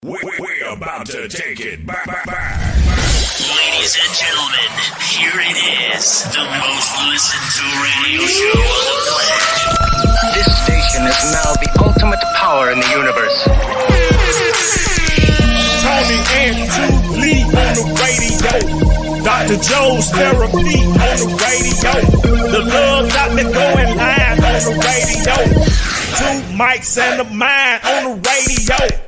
We're about to take it back. Ladies and gentlemen, here it is, the most listened to radio show on the planet. This station is now the ultimate power in the universe. Tony and Julie on the radio. Dr. Joe's therapy on the radio. The love doctor going live on the radio. Two mics and a mind on the radio.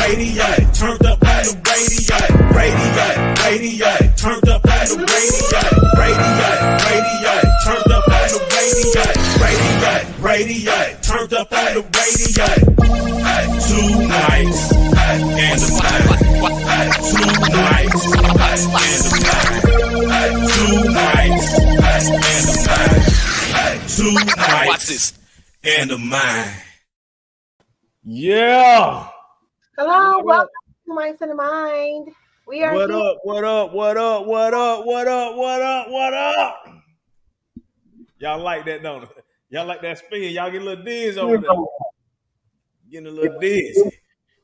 Radio, turned up on the radio. Radio, turned up on the radio. Radio, turned up on the radio. Radio, turned up on the radio. Two mics and a mind. Two mics and a mind. Two mics and a mind. Two mics. Watch this. And a mind. Yeah. Hello, welcome to Minds and the Mind. We are What here. up? Y'all like that, don't it? Y'all like that spin? Y'all get a little dizzy over there. Getting a little dizzy.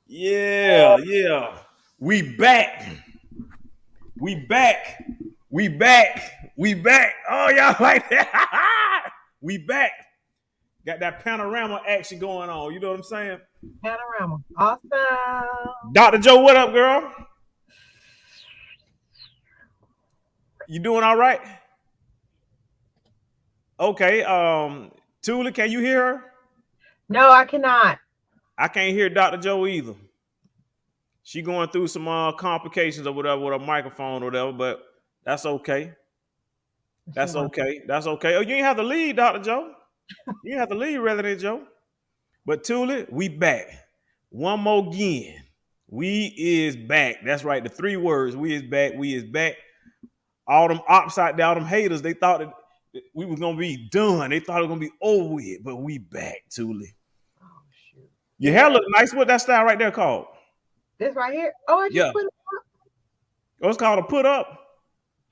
Yeah. We back. Oh, y'all like that? We back. Got that panorama action going on. You know what I'm saying? Panorama. Awesome. Dr. Joe, what up, girl? You doing all right? Okay. Tula, can you hear her? No, I cannot. I can't hear Dr. Joe either. She going through some complications or whatever with her microphone or whatever, but that's okay. That's okay. Oh, you ain't have to leave, Dr. Joe. You ain't have to leave, Resident Joe. But Tula, we back. One more again. We is back. That's right. The three words. We is back. All them upside down, them haters, they thought that we was gonna be done. They thought it was gonna be over with, but we back, Tula. Oh, shoot. Your hair look nice. What that style right there called? This right here. Oh, I just put it up. Oh, it's called a put up.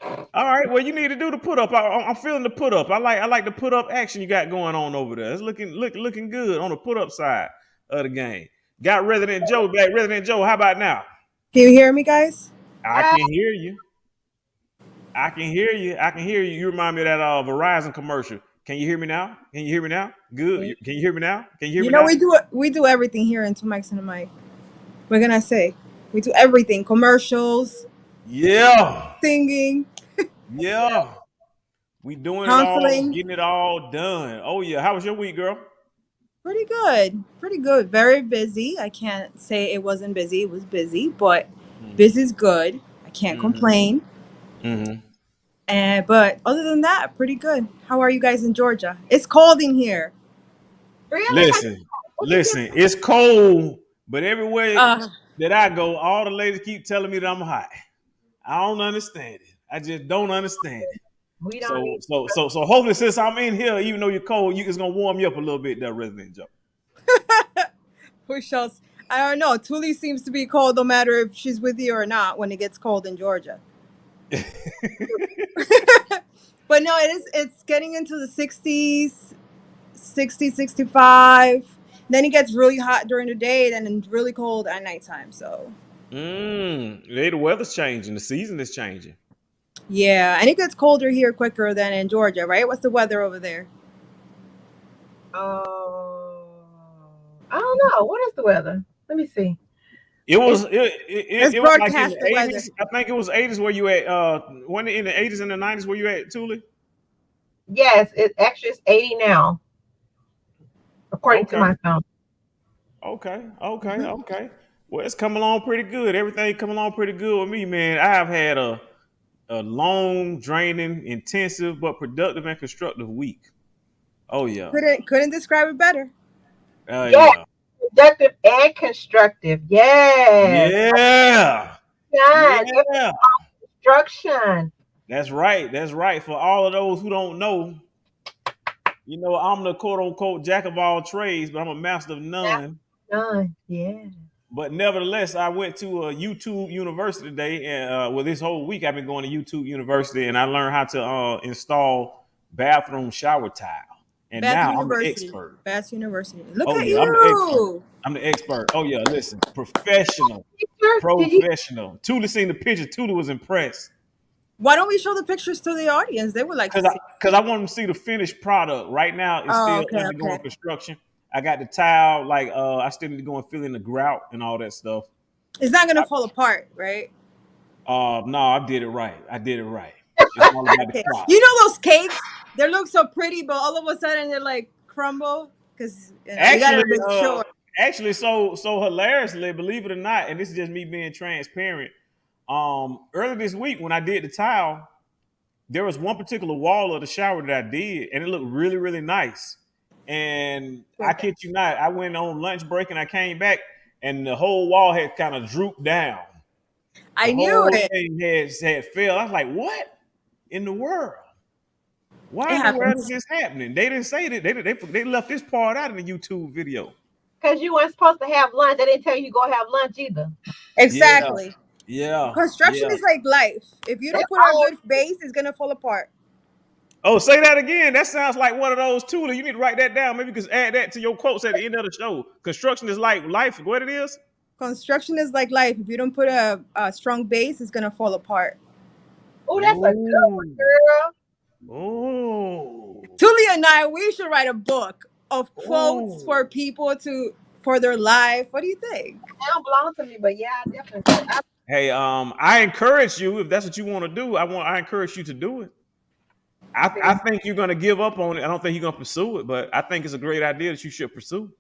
All right. Well, you need to do the put up. I'm feeling the put up. I like the put up action you got going on over there. It's looking good on the put up side of the game. Got Resident Joe back. Resident Joe, how about now? Can you hear me, guys? I can hear you. I can hear you. You remind me of that Verizon commercial. Can you hear me now? Good. Can you hear me now? We do everything here in Two Mics and a Mic. We're gonna say we do everything: commercials, Yeah. singing, Yeah. We doing counseling. it all, getting it all done. Oh yeah. How was your week, girl? Pretty good. Very busy. I can't say it wasn't busy. It was busy, but busy's good. I can't complain. Mm-hmm. But other than that, pretty good. How are you guys in Georgia? It's cold in here. Really? Listen, it's cold, but everywhere that I go, all the ladies keep telling me that I'm hot. I don't understand it. I just don't understand it. We don't. So hopefully, since I'm in here, even though you're cold, it's gonna warm you up a little bit, there, Resident Joe. Push us. I don't know. Tuli seems to be cold no matter if she's with you or not when it gets cold in Georgia. But no, it's getting into the 60s, 60, 65. Then it gets really hot during the day, then it's really cold at nighttime. So The weather's changing, the season is changing. yeah, and it gets colder here quicker than in Georgia, right? What's the weather over there? I don't know. What is the weather? Let me see. It was It's it was like in broadcast the the weather. 80s. I think it was 80s where you at when in the 80s and the 90s where you at, Tuli? Yes, it actually is 80 now, according to my phone. Okay. Well, it's coming along pretty good. Everything coming along pretty good with me, man. I have had a long, draining, intensive, but productive and constructive week. Oh yeah. Couldn't describe it better. Yeah. Productive and constructive. Yes. Yeah. Construction. That's right. For all of those who don't know, I'm the quote unquote jack of all trades, but I'm a master of none. Yeah. But nevertheless, I went to a YouTube University today, and this whole week I've been going to YouTube University, and I learned how to install bathroom shower tile. And now I'm an expert. Bath University. Look Oh at yeah, you. I'm the expert. Oh yeah, listen, professional, Picture? Did you? professional. Tula seen the picture. Tula was impressed Why don't we show the pictures to the audience? They would like to because see. I want them to see the finished product. Right now, it's Oh, still okay, undergoing okay. construction. I got the tile, like I still need to go and fill in the grout and all that stuff. It's not gonna fall apart, right? No, I did it right. I did it right. It's all about the Okay. crop. You know those cakes? They look so pretty, but all of a sudden they're like crumble because you Actually, gotta make sure. so hilariously, believe it or not, and this is just me being transparent. Earlier this week when I did the tile, there was one particular wall of the shower that I did, and it looked really, really nice. And I Okay. kid you not, I went on lunch break and I came back, and the whole wall had kind of drooped down. The I knew whole it. thing had fell. I was like, "What in the world? Why It in the world is happens. this happening?" They didn't say that. They left this part out in the YouTube video. Because you weren't supposed to have lunch. They didn't tell you to go have lunch either. Yeah, Exactly. yeah, Construction yeah. is like life. If you don't That's put a all. good base, it's gonna fall apart. Oh, say that again. That sounds like one of those too. You need to write that down. Maybe you can add that to your quotes at the end of the show. Construction is like life. What it is? Construction is like life. If you don't put a strong base, it's gonna fall apart. Oh, that's a good one, Ooh. girl. Oh. Tulia and I, we should write a book of quotes Oh. for people for their life. What do you think? They don't belong to me, but yeah, I definitely. Hey, I encourage you if that's what you want to do. I encourage you to do it. I think you're gonna give up on it. I don't think you're gonna pursue it, but I think it's a great idea that you should pursue.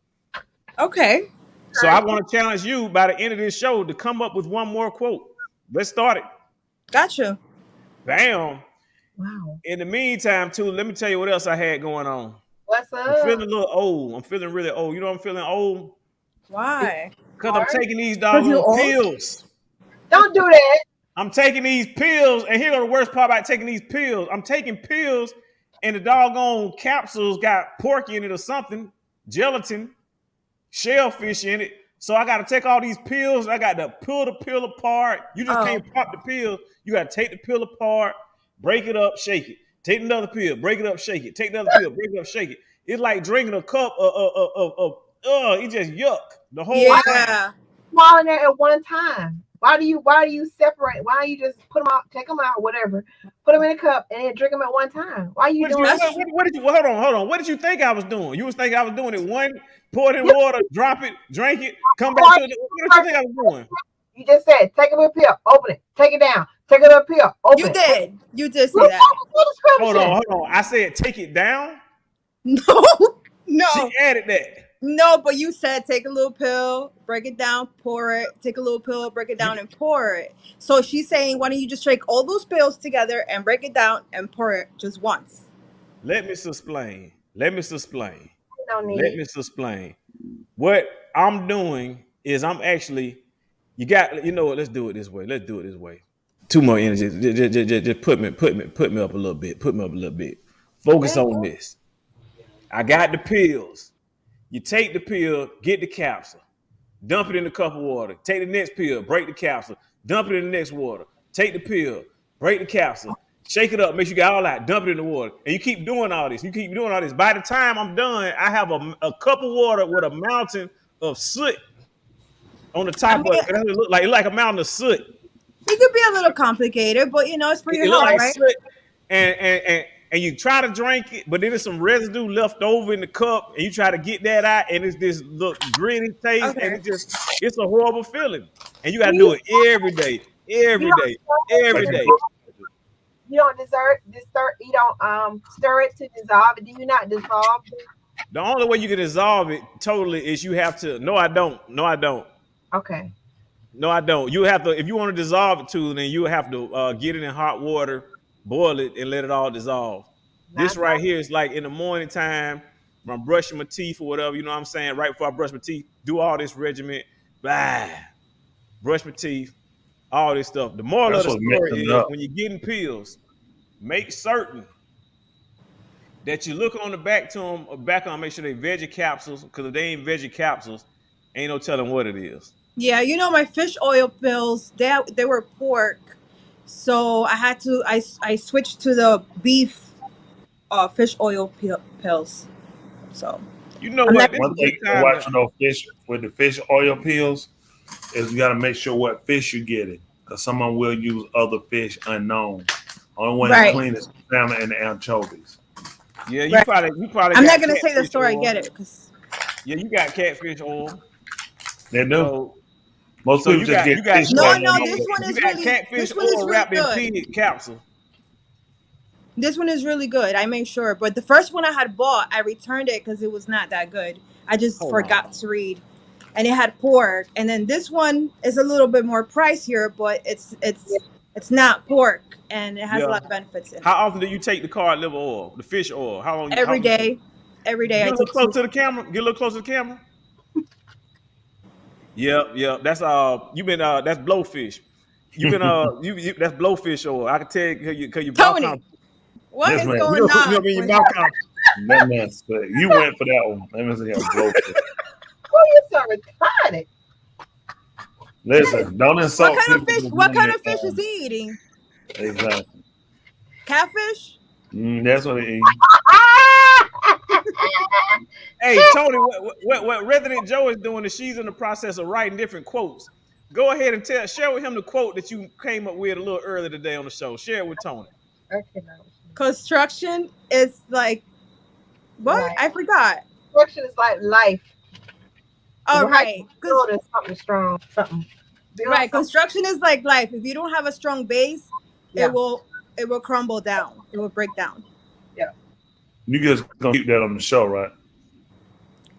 Okay, So I want to challenge you by the end of this show to come up with one more quote. Let's start it. gotcha. Bam. Wow. In the meantime, too, let me tell you what else I had going on. What's I'm feeling up? a little old. I'm feeling really old. You know I'm feeling old? Why? Because I'm taking these Because you're doggone old? pills. Don't do that. I'm taking these pills, and here's the worst part about taking these pills. I'm taking pills, and the doggone capsules got pork in it or something, gelatin, shellfish in it. So I got to take all these pills. I got to pull the pill apart. You just Oh, can't pop the pill. You got to take the pill apart, break it up, shake it. Take another pill, break it up, shake it. Take another pill, break it up, shake it. It's like drinking a cup of it just yuck the whole time. yeah. All in there at one time. Why do you separate? Why don't you just put them out, take them out, whatever, put them in a cup and then drink them at one time? Why are you doing that? What did you hold on? What did you think I was doing? You was thinking I was doing it one, pour it in water, drop it, drink it, come back to it. What did you think I was doing? You just said take a pill, open it, take it down, take another pill, open You it. did. You did say Look that. at the description. Hold on. I said take it down. No, no, She added that. no. But you said take a little pill, break it down, pour it. Take a little pill, break it down, and pour it. So she's saying, why don't you just take all those pills together and break it down and pour it just once? Let me explain. No need. What I'm doing is I'm actually, you know what? Let's do it this way. Too much energy. Just put me up a little bit. Focus on this. I got the pills. You take the pill, get the capsule, dump it in a cup of water. Take the next pill, break the capsule, dump it in the next water. Take the pill, break the capsule, shake it up, make sure you got all that, dump it in the water. And you keep doing all this. By the time I'm done, I have a cup of water with a mountain of soot on the top of it. It look like a mountain of soot. It could be a little complicated, but it's for your It look health, like right? soot. And you try to drink it, but then there's some residue left over in the cup, and you try to get that out, and it's this look gritty taste, and Okay. it's a horrible feeling. And you gotta do it every day. You don't dessert. You don't stir it to dissolve it. Do you not dissolve it? The only way you can dissolve it totally is you have to. No, I don't. Okay. You have to. If you want to dissolve it too, then you have to get it in hot water, boil it, and let it all dissolve. This right here is like in the morning time when I'm brushing my teeth or whatever. You know what I'm saying? Right before I brush my teeth, do all this regimen. Brush my teeth, all this stuff. The moral of the story is when you're getting pills, make certain that you look on the back to them or back on, make sure they veggie capsules, because if they ain't veggie capsules, ain't no telling what it is. Yeah, my fish oil pills, they were pork. So I switched to the beef fish oil pills. So You know I'm what? not. This is a One thing good you can time. watch those fish with the fish oil pills is you got to make sure what fish you're getting, because someone will use other fish unknown. Only one is Right. clean is salmon and the anchovies. Yeah, Right. you probably I'm not got gonna say the catfish store I oil. get it because Yeah, you got catfish oil. They do. So Most so people just get you got fish you no, got oil. no. And you got catfish This one is oil really wrapped in good. pig capsule. This one is really good. I made sure, but the first one I had bought, I returned it because it was not that good. I just Hold on. forgot to read, and it had pork. And then this one is a little bit more pricier, but it's not pork, and it has a Yeah. lot of benefits in it. How often do you take the cod liver oil, the fish oil? How Every often you take? day, every day Get I a little take close two. to the camera. Get a little closer to the camera. Yep, yep. That's you been that's blowfish. You been you that's blowfish oil. I can tell you cause your mouth Tony, kind what this is man, you going know, on when your with mouth you? kind that man said, you went for that one. Let me see how blowfish. Oh, you're so retarded. Listen, don't What insult kind of people fish? who What doing kind it. of fish is he eating? Exactly. Catfish? That's what he eat. Hey Tony, what Resident Joe is doing is she's in the process of writing different quotes. Go ahead and share with him the quote that you came up with a little earlier today on the show. Share it with Tony. Okay, no. Construction is like what? Right. I forgot. Construction is like life. All The how right, you because build is something strong, something. Build right, something. construction is like life. If you don't have a strong base, Yeah, it will crumble down. It will break down. yeah. You just gonna keep that on the show, right?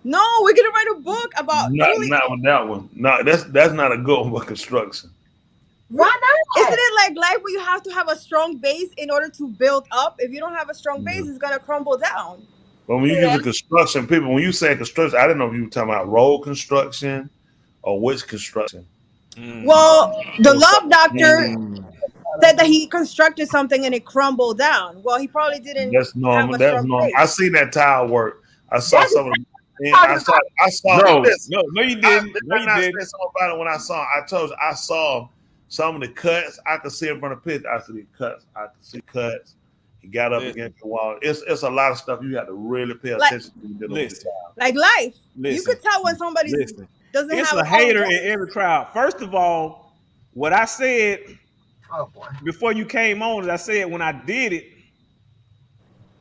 No, we're gonna write a book about really. Not with that one. No, that's not a good one for construction. Why Isn't not? it like life where you have to have a strong base in order to build up? If you don't have a strong base, it's gonna crumble down. But when you use Yeah. a construction, people, when you say construction, I didn't know if you were talking about road construction or which construction. Well, the love doctor Mm, said that he constructed something and it crumbled down. Well, he probably didn't that's have normal. a That's strong normal. I base. seen that tile work. I saw That's some of the. talking about. I saw. No, Listen, no, you I didn't. did No, I you not didn't. say something about it when I saw. I told you I saw some of the cuts. I could see in front of the picture. I see the cuts. I could see cuts. He got up Listen. against the wall. It's a lot of stuff you have to really pay Like attention to. Dealing with the Listen. tile. like life. You Listen. could tell when somebody Listen. doesn't It's have a a strong hater in base. every crowd. First of all, what I said Oh boy. before you came on is I said when I did it,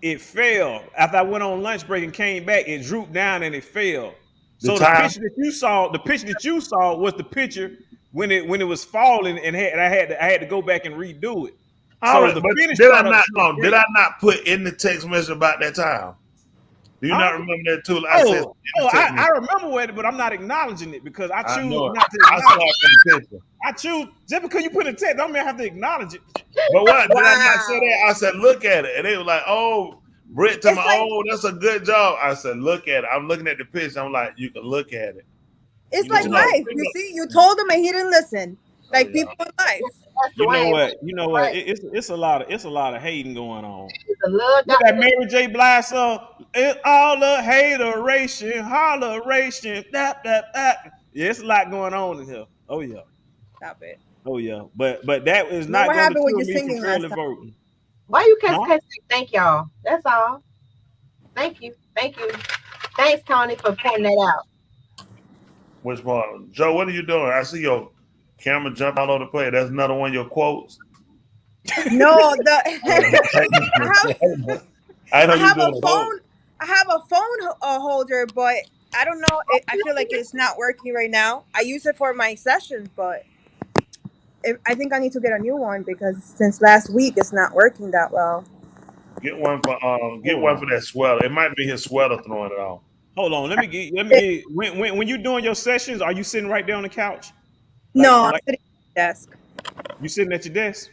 it fell. After I went on lunch break and came back, it drooped down and it fell. The So tile. the picture that you saw was the picture when it was falling and I had to go back and redo it. All So right, the but finished did I product not? was No, did great. I not put in the text message about that tile? Do you Huh? not remember that too? I said in the text I message. remember it, but I'm not acknowledging it because I I choose know it. not to I saw acknowledge it. it in the picture. I choose just because you put it in text, don't mean I have to acknowledge it. But what did I not say Wow. that? I said, look at it, and they were like, "Oh, Britt, to It's me, like oh, that's a good job." I said, "Look at it." I'm looking at the picture. I'm like, "You can look at it." it's You know like But you know, what? life. You see, you told him and he didn't listen. oh Like yeah, people in life. That's the You know way. what? You know what? Right. It's a lot of hating going on. It's a love Look at doctor. Mary J. Blige song. It's all the hateration, holleration, that. Yeah, it's a lot going on in here. Oh yeah. Stop it. Oh yeah. But that is Know not what going to happened with deter your me from singing fairly last time? voting. Why you can't Huh? say thank y'all? That's all. Thank you. Thank you. Thanks, Tony, for pointing that out. which part? Joe, what are you doing? I see your camera jump all over the place. That's another one of your quotes. No, I know I you have a doing a quote. phone. I have a phone holder, but I don't know. I feel like it's not working right now. I use it for my sessions, but I think I need to get a new one because since last week it's not working that well. Get one for Hold that sweater. It might be his sweater throwing it off. Hold on. Let me get when you doing your sessions, are you sitting right there on the couch? No, I'm Like sitting at the desk. you sitting at your desk?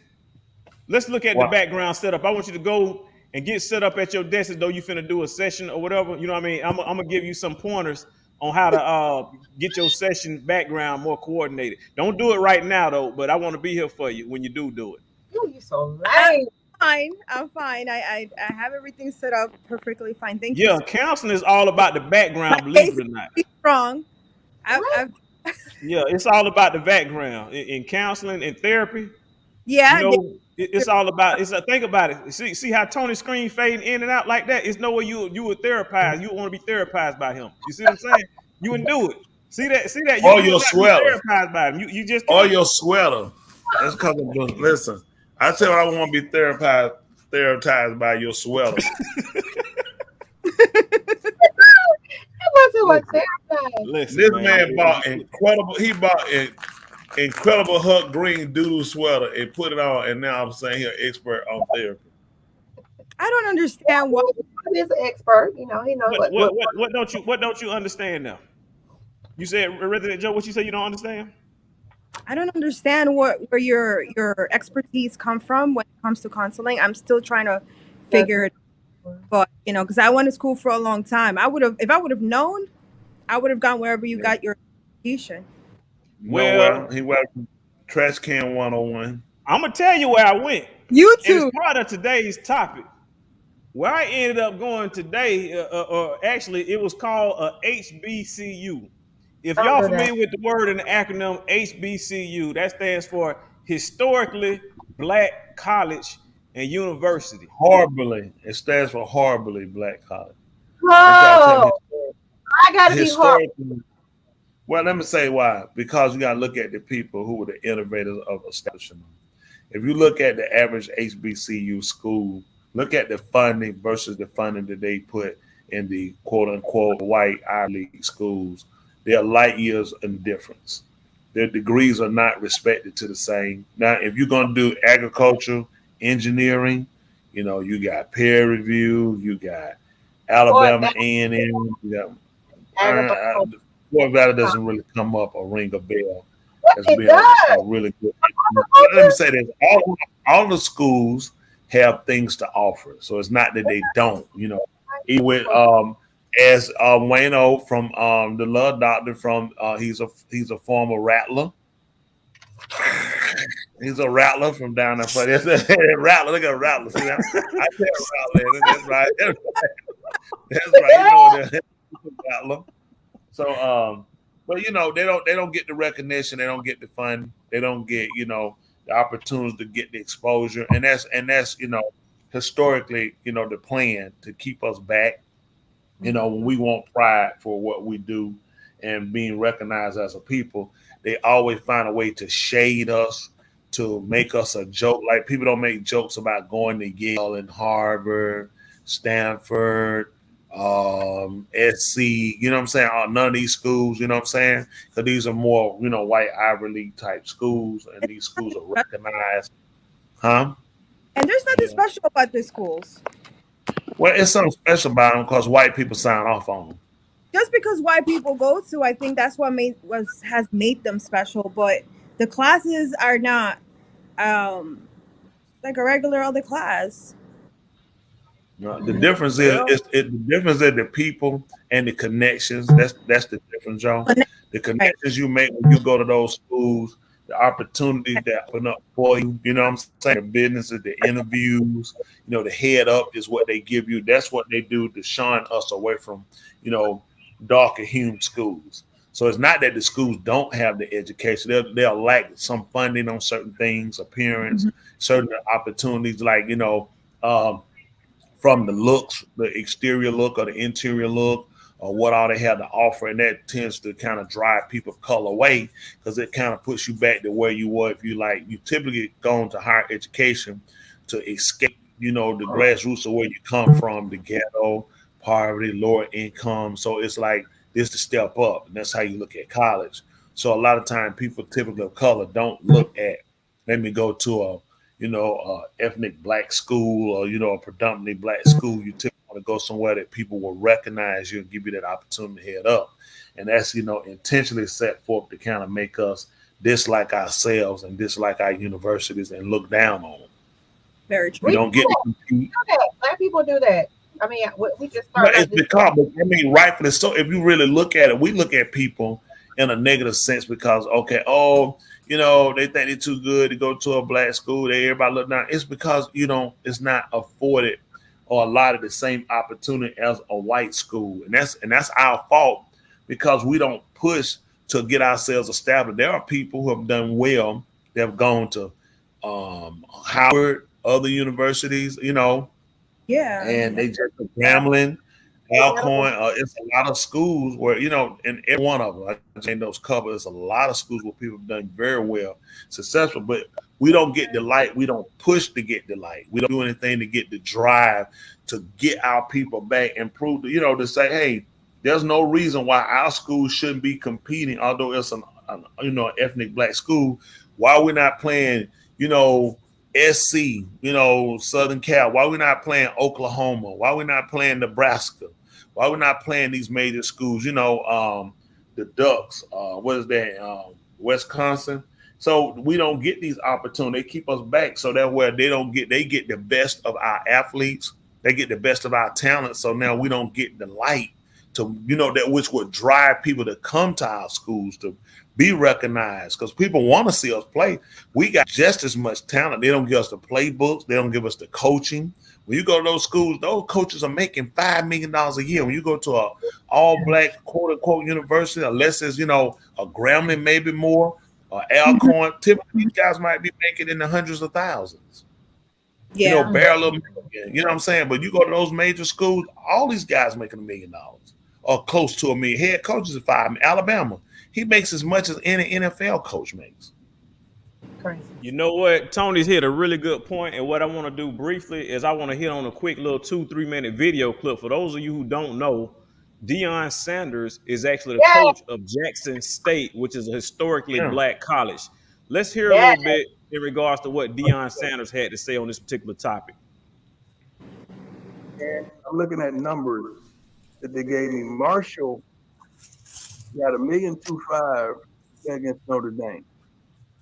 Let's look at the Wow. background setup. I want you to go and get set up at your desk as though you finna do a session or whatever. You know what I mean? I'm gonna give you some pointers on how to get your session background more coordinated. Don't do it right now though, but I want to be here for you when you do it. Ooh, you so I'm lame. fine. I'm fine. I have everything set up perfectly fine. Thank you. Yeah, counseling is all about the My background, believe case it or not. is strong. What? I've Yeah, it's all about the background in counseling and therapy. You yeah. know, It's all about. Think about it. See how Tony's screen fading in and out like that. It's no way you would therapize. You want to be therapized by him. You see what I'm saying? You wouldn't do it. See that. You Or would your not be sweater. therapized by him. You just Or can't. your sweater. That's because listen. I tell you, I want to be therapized by your sweater. Listen, This man. man bought incredible. He bought an incredible Huck green doodle sweater and put it on, and now I'm saying he's an expert on therapy. I don't understand why. He's an expert. You know, he knows What don't you understand now? You said, Resident Joe, what you say you don't understand? I don't understand where your expertise come from when it comes to counseling. I'm still trying to figure it out. But because I went to school for a long time. If I would have known, I would have gone wherever you got your education. Well, he went Trash Can 101. I'm gonna tell you where I went. You too. It's part of today's topic. Where I ended up going today, actually, it was called a HBCU. If y'all familiar with the word in the acronym HBCU, that stands for Historically Black College and University. Horribly. It stands for Horribly Black College. I gotta be hard. Well, let me say why. Because you gotta look at the people who were the innovators of establishing them. If you look at the average HBCU school, look at the funding versus the funding that they put in the quote unquote white Ivy League schools. There are light years in difference. Their degrees are not respected to the same. Now, if you're going to do agriculture, engineering, you got peer review, you got Alabama A&M, you got Fort Valley doesn't really come up or ring a bell as being a really good. Let me say this: all the schools have things to offer, so it's not that they don't. Even with as Wayno from the Love Doctor he's a former rattler. He's a rattler from down there. Rattler, look at Rattler. See that? I said Rattler. That's right. That's right. That's Rattler. So, but they don't get the recognition. They don't get the fund. They don't get the opportunities to get the exposure, and that's historically the plan to keep us back. When we want pride for what we do and being recognized as a people, they always find a way to shade us, to make us a joke. Like people don't make jokes about going to Yale and Harvard, Stanford, SC, what I'm saying? None of these schools, what I'm saying? Because these are more, white Ivy League type schools, and these schools are recognized. Huh? And there's nothing special about these schools. Well, it's something special about them because white people sign off on them. Just because white people go to, I think that's what has made them special. But the classes are not like a regular other class. No, the difference is the people and the connections. That's the difference, Joe. The connections you make when you go to those schools, the opportunities that open up for you. You know what I'm saying? The businesses, the interviews, the head up is what they give you. That's what they do to shun us away from, darker human schools. So it's not that the schools don't have the education. They'll lack some funding on certain things, appearance, certain opportunities, like, from the looks, the exterior look or the interior look, or what all they have to offer. And that tends to kind of drive people of color away because it kind of puts you back to where you were if you typically go into higher education to escape, the grassroots of where you come from, the ghetto, poverty, lower income. So it's like this to step up. And that's how you look at college. So a lot of times people typically of color don't look at, let me go to a ethnic black school or, a predominantly black school. You typically want to go somewhere that people will recognize you and give you that opportunity to head up. And that's, intentionally set forth to kind of make us dislike ourselves and dislike our universities and look down on them. Very true. We don't get to compete. Black people do that. I mean, we just started. It's because, rightfully so. If you really look at it, we look at people in a negative sense because, they think they're too good to go to a black school. Everybody look down. It's because it's not afforded or a lot of the same opportunity as a white school, and that's our fault because we don't push to get ourselves established. There are people who have done well. They have gone to Howard, other universities, Yeah. and they just gambling, Alcorn. It's a lot of schools where in every one of them, I think those covers. There's a lot of schools where people have done very well, successful, but we don't get the light. We don't push to get the light. We don't do anything to get the drive to get our people back and prove, to say, hey, there's no reason why our school shouldn't be competing, although it's an ethnic black school. Why we're not playing, SC, Southern Cal? Why we're not playing Oklahoma? Why we're not playing Nebraska? Why we're not playing these major schools? The Ducks. What is that? Wisconsin. So we don't get these opportunities. They keep us back. So that where they get the best of our athletes. They get the best of our talent. So now we don't get the light to, that which would drive people to come to our schools to be recognized, because people want to see us play. We got just as much talent. They don't give us the playbooks. They don't give us the coaching. When you go to those schools, those coaches are making $5 million a year. When you go to a all-black, quote-unquote, university, unless it's, a Grambling, maybe more, or Alcorn, typically these guys might be making in the hundreds of thousands. Yeah. Barely, you know what I'm saying? But you go to those major schools, all these guys making $1 million or close to $1 million. Head coaches at $5 million. Alabama, he makes as much as any NFL coach makes. You know what? Tony's hit a really good point, and what I want to do briefly is I want to hit on a quick little 2-3 minute video clip. For those of you who don't know, Deion Sanders is actually the coach of Jackson State, which is a historically black college. Let's hear a little bit in regards to what Deion Sanders had to say on this particular topic. And I'm looking at numbers that they gave me. Marshall got $1.25 million against Notre Dame.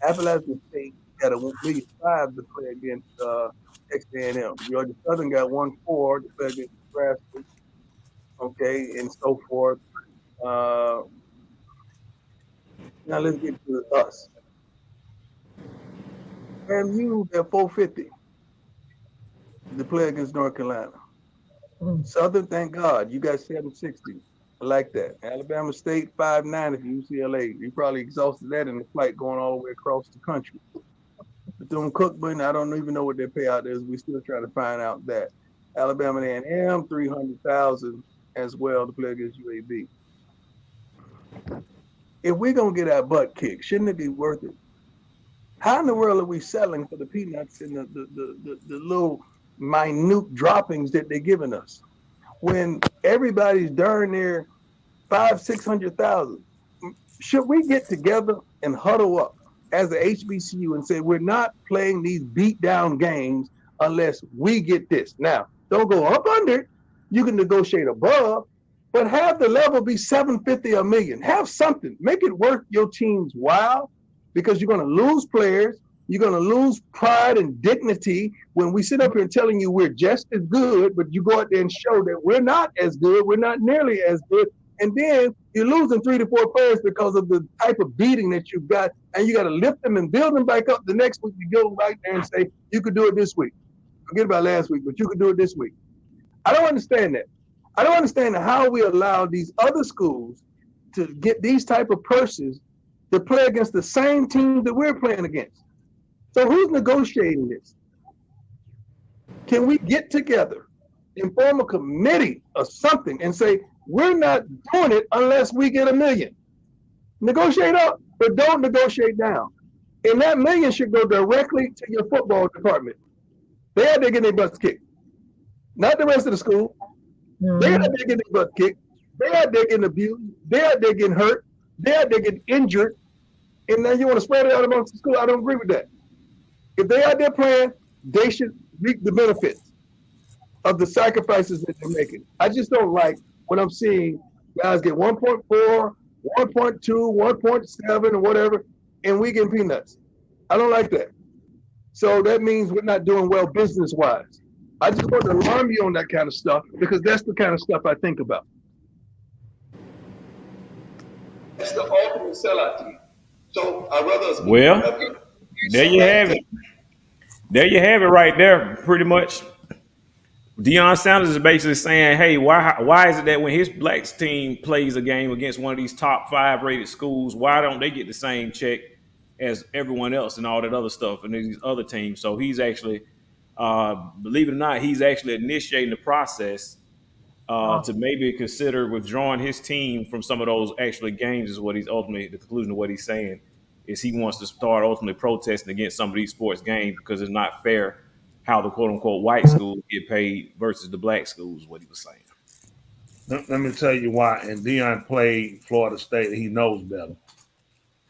Appalachian State got $1.5 million to play against Texas A&M. Georgia Southern got $1.4 million to play against Nebraska. Okay, and so forth. Now let's get to us. FAMU got $450 to play against North Carolina. Southern, thank God, you got $760. I like that. Alabama State, $590 for UCLA. You probably exhausted that in the flight going all the way across the country. Bethune-Cookman, I don't even know what their payout is. We're still trying to find out that. Alabama A&M, $300,000 as well to play against UAB. If we're going to get our butt kicked, shouldn't it be worth it? How in the world are we selling for the peanuts and the little minute droppings that they're giving us when everybody's darn near 500,000-600,000? Should we get together and huddle up as a HBCU and say we're not playing these beat down games unless we get this? Now, don't go up under it. You can negotiate above, but have the level be 750 or $1 million. Have something. Make it worth your team's while, because you're going to lose players. You're going to lose pride and dignity when we sit up here and telling you we're just as good, but you go out there and show that we're not as good. We're not nearly as good. And then you're losing 3 to 4 players because of the type of beating that you've got. And you got to lift them and build them back up the next week. You go right there and say, you could do it this week. Forget about last week, but you could do it this week. I don't understand that. I don't understand how we allow these other schools to get these type of purses to play against the same teams that we're playing against. So who's negotiating this? Can we get together and form a committee or something and say, we're not doing it unless we get $1 million? Negotiate up, but don't negotiate down. And that $1 million should go directly to your football department. They are there getting their butts kicked. Not the rest of the school. They are there getting their butts kicked. They are there getting abused. They are there getting hurt. They are there getting injured. And then you want to spread it out amongst the school. I don't agree with that. If they are there playing, they should reap the benefits of the sacrifices that they're making. I just don't like what I'm seeing. Guys get 1.4, 1.2, 1.7, or whatever, and we get peanuts. I don't like that. So that means we're not doing well business-wise. I just want to alarm you on that kind of stuff, because that's the kind of stuff I think about. It's the ultimate sellout to me. So I'd rather us. Well, there you have it. There you have it right there, pretty much. Deion Sanders is basically saying, hey, why is it that when his black team plays a game against one of these top 5 rated schools, why don't they get the same check as everyone else and all that other stuff and these other teams. So he's actually, believe it or not, he's actually initiating the process to maybe consider withdrawing his team from some of those actually games. Is what he's ultimately, the conclusion of what he's saying is he wants to start ultimately protesting against some of these sports games because it's not fair how the quote unquote white schools get paid versus the black schools. What he was saying. Let me tell you why. And Deion played Florida State. He knows better.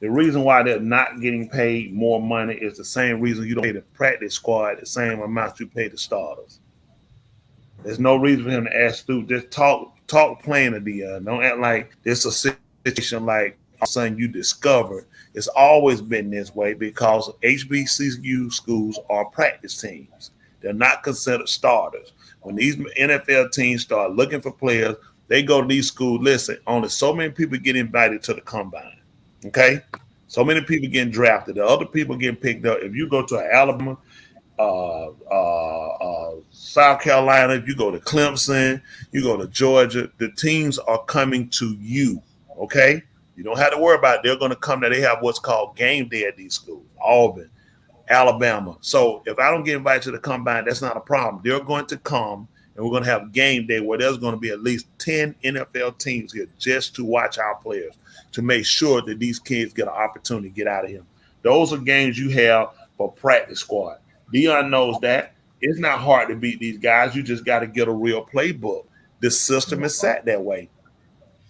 The reason why they're not getting paid more money is the same reason you don't pay the practice squad the same amount you pay the starters. There's no reason for him to ask through. Just talk plain to Deion. Don't act like this is a situation like all of a sudden you discovered. It's always been this way because HBCU schools are practice teams. They're not considered starters. When these NFL teams start looking for players, they go to these schools. Listen, only so many people get invited to the combine. Okay? So many people getting drafted. The other people getting picked up. If you go to Alabama, South Carolina, if you go to Clemson, you go to Georgia, the teams are coming to you. Okay? You don't have to worry about it. They're going to come there. They have what's called game day at these schools. Auburn, Alabama. So if I don't get invited to the combine, that's not a problem. They're going to come and we're going to have game day where there's going to be at least 10 NFL teams here just to watch our players, to make sure that these kids get an opportunity to get out of here. Those are games you have for practice squad. Deion knows that. It's not hard to beat these guys. You just got to get a real playbook. The system is set that way.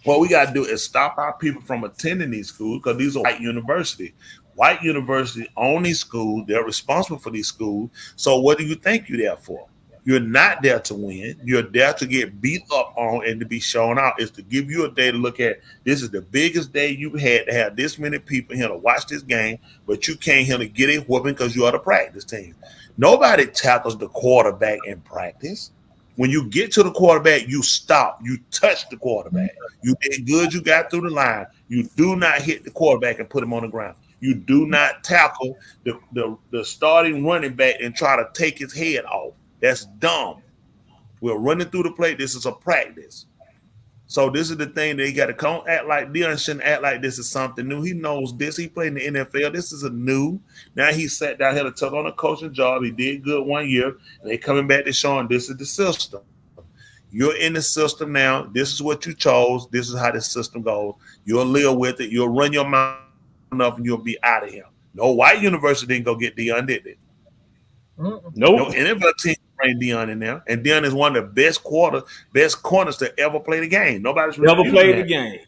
What we got to do is stop our people from attending these schools because these are white universities. White universities own these schools. They're responsible for these schools. So what do you think you're there for? You're not there to win. You're there to get beat up on and to be shown out. It's to give you a day to look at. This is the biggest day you've had to have this many people here to watch this game, but you can't here to get a whooping because you are the practice team. Nobody tackles the quarterback in practice. When you get to the quarterback, you stop. You touch the quarterback. You did good. You got through the line. You do not hit the quarterback and put him on the ground. You do not tackle the starting running back and try to take his head off. That's dumb. We're running through the play. This is a practice. So this is the thing that he got to come act like. Deion shouldn't act like this is something new. He knows this. He played in the NFL. This is a new. Now he sat down here to took on a coaching job. He did good 1 year. And they coming back to showing this is the system. You're in the system now. This is what you chose. This is how the system goes. You'll live with it. You'll run your mouth enough and you'll be out of here. No white university didn't go get Deion, did it? Nope. No NFL team bring Deion in there, and Deion is one of the best corners to ever play the game. Nobody's never played the game.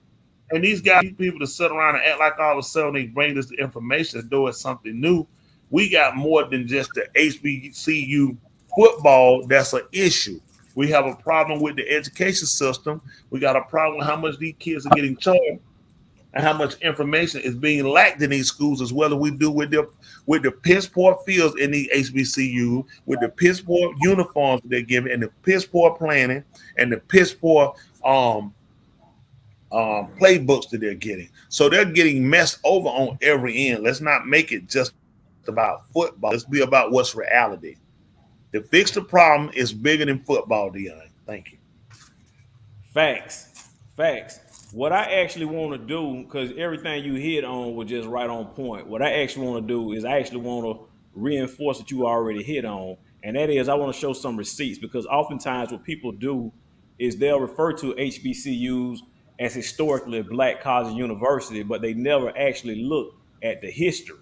And these guys, these people to sit around and act like all of a sudden they bring this information and do it something new. We got more than just the HBCU football that's an issue. We have a problem with the education system. We got a problem with how much these kids are getting charged and how much information is being lacked in these schools, as well as we do with the piss poor fields in the HBCU, with the piss poor uniforms they're giving, and the piss poor planning, and the piss poor playbooks that they're getting. So they're getting messed over on every end. Let's not make it just about football. Let's be about what's reality. To fix the problem is bigger than football, Deion. Thank you. Facts. What I actually want to do, because everything you hit on was just right on point. What I actually want to do is I actually want to reinforce what you already hit on. And that is I want to show some receipts, because oftentimes what people do is they'll refer to HBCUs as historically black college and university, but they never actually look at the history.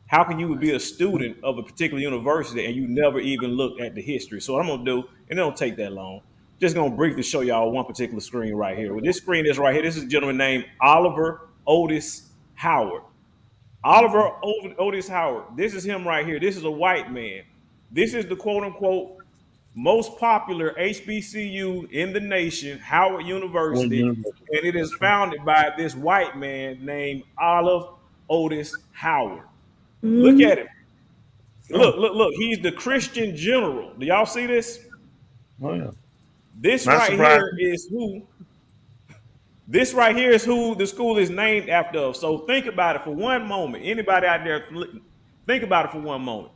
How can you be a student of a particular university and you never even look at the history? So what I'm going to do, and it don't take that long, just going to briefly show y'all one particular screen right here. Well, this screen is right here. This is a gentleman named Oliver Otis Howard. Oliver Otis Howard. This is him right here. This is a white man. This is the quote-unquote most popular HBCU in the nation, Howard University, and it is founded by this white man named Oliver Otis Howard. Look at him. Look. He's the Christian general. Do y'all see this? Oh, yeah. This right here is who the school is named after. So think about it for one moment. Anybody out there, think about it for one moment.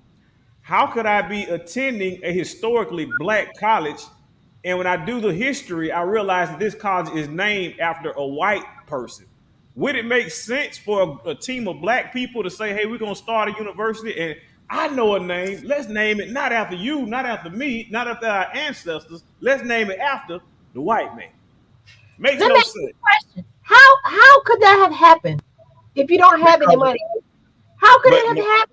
How could I be attending a historically black college, and when I do the history, I realize that this college is named after a white person? would it make sense for a team of black people to say, hey, we're going to start a university and I know a name. Let's name it not after you, not after me, not after our ancestors. Let's name it after the white man. Makes Let no me ask you sense. a question. How could that have happened if you don't have any money? How could it have happened?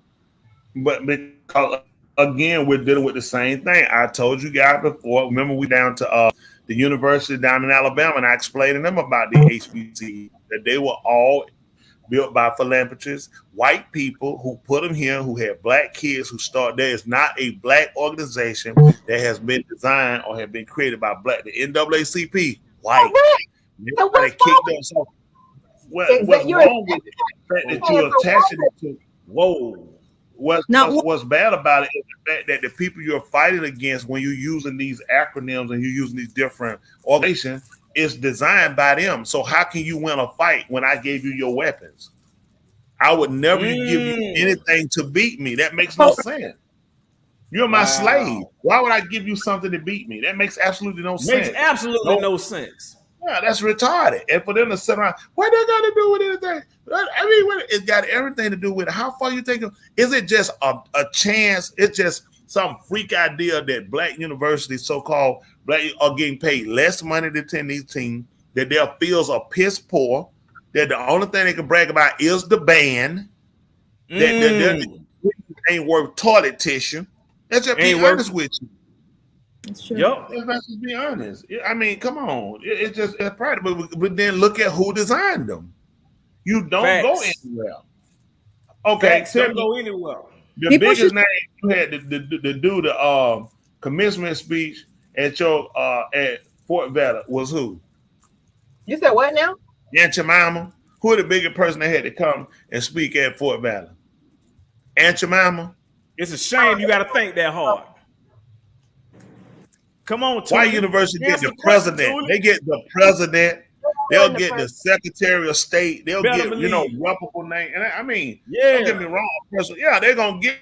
But because again, we're dealing with the same thing. I told you guys before. Remember, we down to the university down in Alabama, and I explained to them about the HBCU, that they were all built by philanthropists, white people who put them here, who had black kids who start. There is not a black organization that has been designed or have been created by black. The NAACP, white. So what's kicked wrong? us off. What's wrong with it? The fact that you're attaching it to. Whoa. What's bad about it is the fact that the people you're fighting against, when you're using these acronyms and you're using these different organizations, is designed by them. So how can you win a fight when I gave you your weapons? I would never give you anything to beat me. That makes no sense. You're my slave. Why would I give you something to beat me? That makes absolutely no sense. Makes absolutely no sense. Yeah, that's retarded. And for them to sit around, what they got to do with anything? I mean, it's got everything to do with it. How far you think? Is it just a chance? It's just some freak idea that black universities, so-called black, are getting paid less money to attend these teams, that their fields are piss poor, that the only thing they can brag about is the band, that ain't worth toilet tissue. Let's just be honest with you. That's true. Yep. Let's just be honest. I mean, come on. It's just practical. But then look at who designed them. You don't go anywhere. Okay, Facts don't go anywhere. The biggest name you had to do the commencement speech at your at Fort Valley was who? You said what now? Aunt Jemima. Who the biggest person that had to come and speak at Fort Valley? Aunt Jemima. It's a shame you got to think that hard. Come on, Why university get the president? They get the president. They'll get the Secretary of State. They'll get reputable name. And I mean, don't get me wrong. Yeah, they're gonna get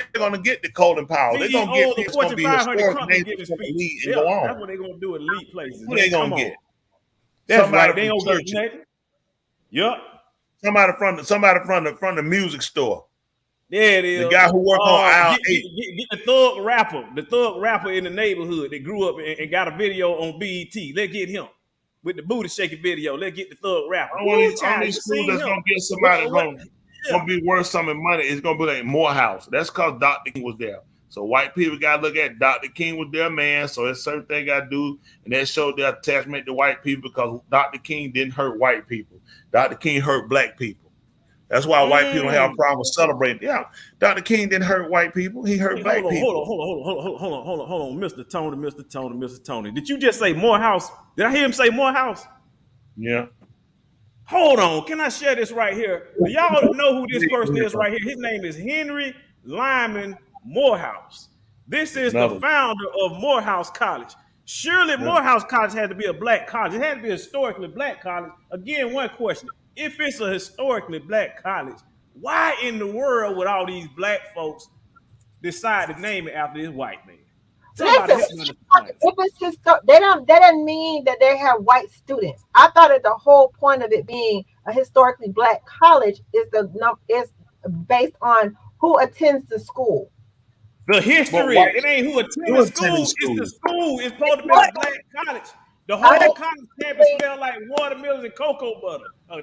the Colin Powell. They're gonna get it's gonna be historic names elite and go on. That's what they're gonna do. Elite places. Who they gonna get? That's somebody right. They don't get nothing. Yep. Somebody from the music store. Yeah, it is. The guy who worked on aisle 8. Get the thug rapper in the neighborhood that grew up and got a video on BET. Let's get him with the booty shaking video. Let's get the thug rapper. Only school that's gonna get somebody gonna be worth some money is gonna be like Morehouse. That's because Dr. King was there. So white people gotta look at Dr. King was their man. So it's certain thing gotta do, and that showed their attachment to white people because Dr. King didn't hurt white people. Dr. King hurt black people. That's why white people have a problem with celebrating. Yeah, Dr. King didn't hurt white people. He hurt black people. Hold on, Mr. Tony. Did you just say Morehouse? Did I hear him say Morehouse? Yeah. Hold on. Can I share this right here? Do y'all know who this person is right here? His name is Henry Lyman Morehouse. This is the founder of Morehouse College. Surely Morehouse College had to be a black college. It had to be a historically black college. Again, one question. If it's a historically black college, why in the world would all these black folks decide to name it after this white man? Listen, if it's that doesn't mean that they have white students. I thought that the whole point of it being a historically black college is based on who attends the school. The history. It ain't who attends the school. It's the school. It's supposed to be a black college. The whole college campus smell like watermelons and cocoa butter. A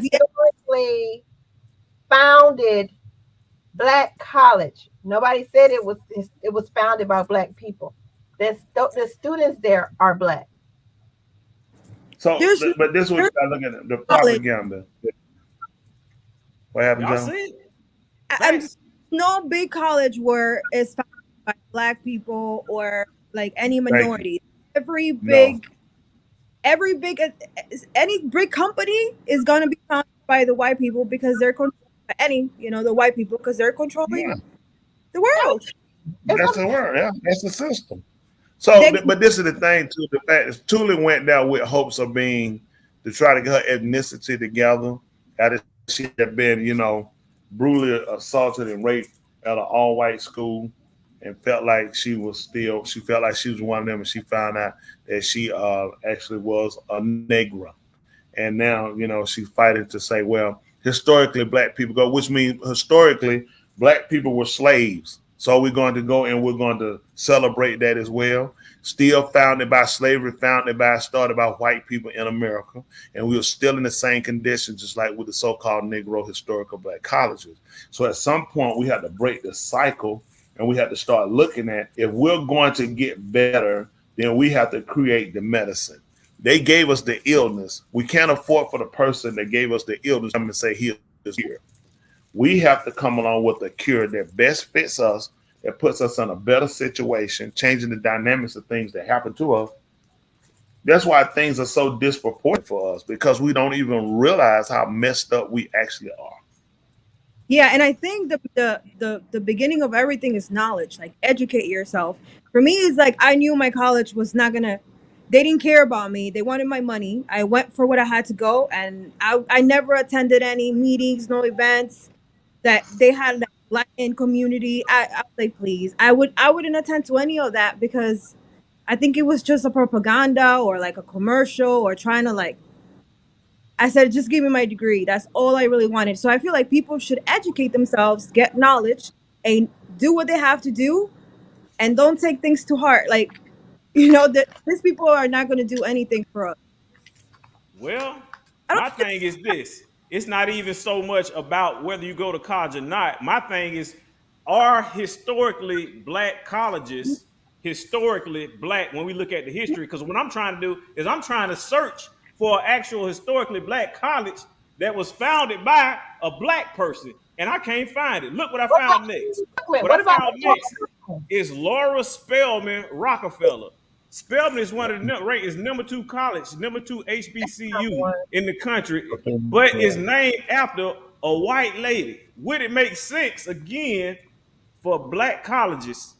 historically founded black college. Nobody said it was founded by black people. The students there are black. So, but this was I look at the propaganda. What happened, John? No big college where it's founded by black people or like any minority. Any big company is going to be founded by the white people because they're the white people because they're controlling the world. That's the word. Yeah, that's the system. So, but this is the thing too. The fact is, Tuli went down with hopes of being to try to get her ethnicity together. After she had been, brutally assaulted and raped at an all-white school, and felt like she felt like she was one of them, and she found out that she actually was a Negra. And now, she's fighting to say, well, historically black people go, which means historically black people were slaves. So we're going to go and we're going to celebrate that as well. Still founded by slavery, started by white people in America. And we were still in the same conditions, just like with the so-called Negro historical black colleges. So at some point we had to break the cycle, and we had to start looking at, if we're going to get better, then we have to create the medicine. They gave us the illness. We can't afford for the person that gave us the illness to come and say, here. We have to come along with a cure that best fits us, that puts us in a better situation, changing the dynamics of things that happen to us. That's why things are so disproportionate for us, because we don't even realize how messed up we actually are. Yeah, and I think the beginning of everything is knowledge. Like, educate yourself. For me, it's like I knew my college was not gonna. They didn't care about me. They wanted my money. I went for what I had to go, and I never attended any meetings, no events that they had that Latin community. I was like, please, I wouldn't attend to any of that, because I think it was just a propaganda or like a commercial or trying to like. I said, just give me my degree. That's all I really wanted. So I feel like people should educate themselves, get knowledge, and do what they have to do, and don't take things to heart. Like, these people are not going to do anything for us. Well, my thing is this. It's not even so much about whether you go to college or not. My thing is, are historically black colleges historically black when we look at the history? Because what I'm trying to do is I'm trying to search for an actual historically black college that was founded by a black person, and I can't find it. Look what I found next. What I found next is Laura Spelman Rockefeller. Spelman is one of the is number 2 college, number 2 HBCU in the country, but is named after a white lady. Would it make sense again for black colleges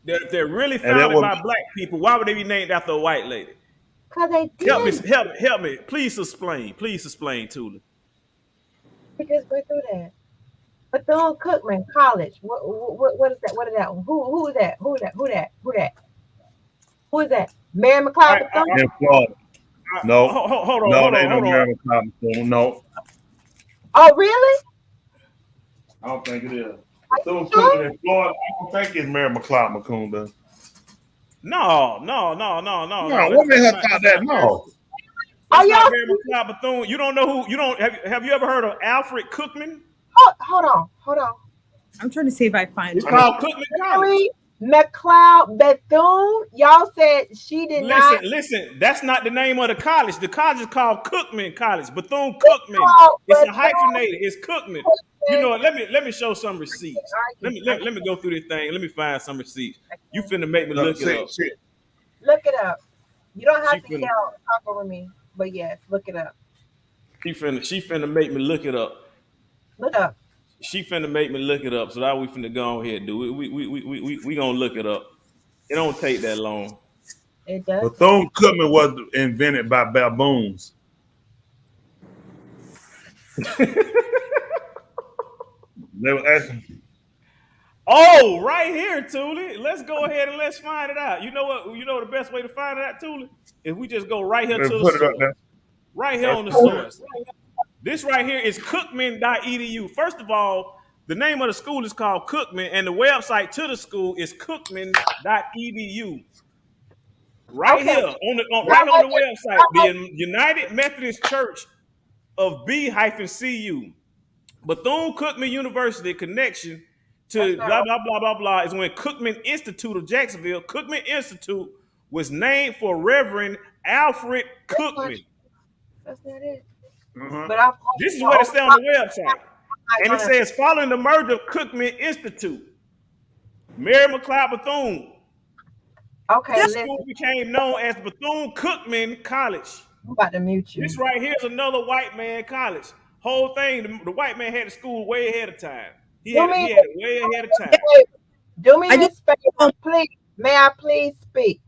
that they're really founded by black people? Why would they be named after a white lady? Because they did. Help me. Please explain, Tula. We just went through that. Cookman College. What is that? What is that? Who is that? Who that? Who is that? Mary McLeod Bethune? In Florida. No. Hold on. No, they ain't no Mary McLeod Bethune. No. Oh, really? I don't think it is. Bethune Cookman in Florida. I don't think it's Mary McLeod Bethune. No. What made her thought that? No. That's not Mary McLeod Bethune. You don't know who? You don't have you ever heard of Alfred Cookman? Hold on. I'm trying to see if I find it. It's called Cookman College. McLeod Bethune. Y'all said she did not. Listen. That's not the name of the college. The college is called Cookman College. Bethune Cookman. It's a hyphenated. It's Cookman. You know what? Let me show some receipts. Let me go through this thing. Let me find some receipts. You finna make me look it up. Look it up. You don't have to talk over me, but yes, look it up. She finna make me look it up. Look up. She finna make me look it up. So that we finna go ahead and do it. We gonna look it up. It don't take that long. It does. Bethune Cookman was invented by baboons. They were asking. Oh, right here, Thule. Let's go ahead and let's find it out. You know what? You know the best way to find it out, Thule? If we just go right here to the source. Right here on the source. This right here is cookman.edu. First of all, the name of the school is called Cookman, and the website to the school is cookman.edu. Right here on the website, the United Methodist Church of B-CU. Bethune-Cookman University connection to blah, blah, blah, blah, blah is when Cookman Institute of Jacksonville. Cookman Institute was named for Reverend Alfred Cookman. That's not it. Mm-hmm. But this is what it says on the website. And it says, following the merger of Cookman Institute, Mary McLeod Bethune. Okay, this school became known as Bethune-Cookman College. I'm about to mute you. This right here is another white man college. Whole thing, the white man had the school way ahead of time. He had it way ahead of time. Do me this favor, please. May I please speak?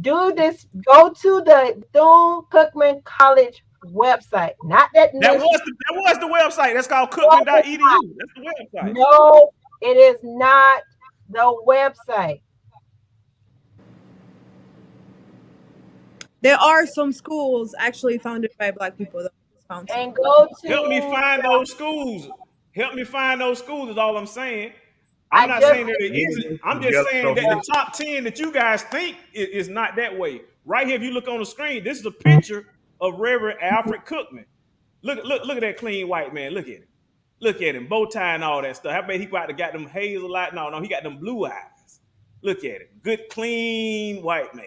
Do this. Go to the Bethune-Cookman College website. Not that. That was the website. That's called Cookman.edu. That's the website. No, it is not The website. There are some schools actually founded by Black people. That I just found some. And go Help me to find those schools. Help me find those schools is all I'm saying. I'm I not just saying that it isn't. I'm just Together, saying so that the top 10 that you guys think is not that way. Right here, if you look on the screen, this is a picture of Reverend Alfred Cookman. Look at that clean white man. Look at him. Look at him, bow tie and all that stuff. I bet he probably got them hazel light. No, he got them blue eyes. Look at him. Good, clean white man.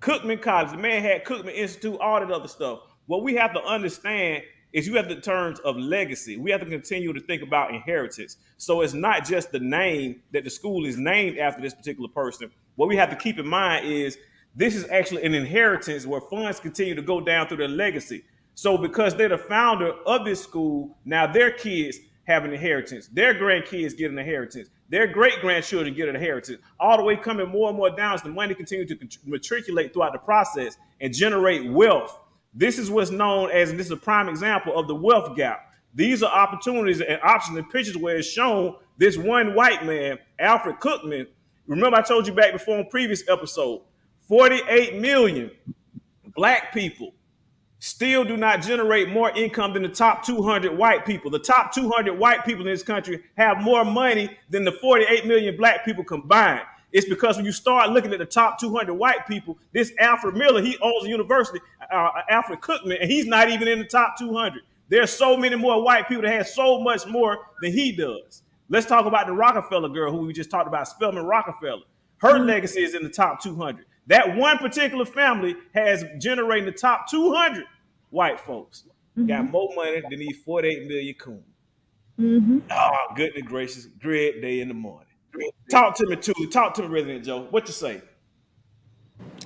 Cookman College, the man had Cookman Institute, all that other stuff. What we have to understand is you have the terms of legacy. We have to continue to think about inheritance. So it's not just the name that the school is named after this particular person. What we have to keep in mind is this is actually an inheritance where funds continue to go down through their legacy. So because they're the founder of this school, now their kids have an inheritance. Their grandkids get an inheritance. Their great grandchildren get an inheritance. All the way coming more and more down as the money continues to matriculate throughout the process and generate wealth. This is what's known as, and this is a prime example of the wealth gap. These are opportunities and options and pictures where it's shown this one white man, Alfred Cookman. Remember, I told you back before on previous episode, 48 million black people still do not generate more income than the top 200 white people. The top 200 white people in this country have more money than the 48 million black people combined. It's because when you start looking at the top 200 white people, this Alfred Miller, he owns a university, Alfred Cookman, and he's not even in the top 200. There's so many more white people that have so much more than he does. Let's talk about the Rockefeller girl who we just talked about, Spelman Rockefeller. Her legacy is in the top 200. That one particular family has generated the top 200 white folks. Got more money than these 48 million coons. Oh, goodness gracious. Great day in the morning. Talk to me, too. Talk to me, Resident Joe. What you say?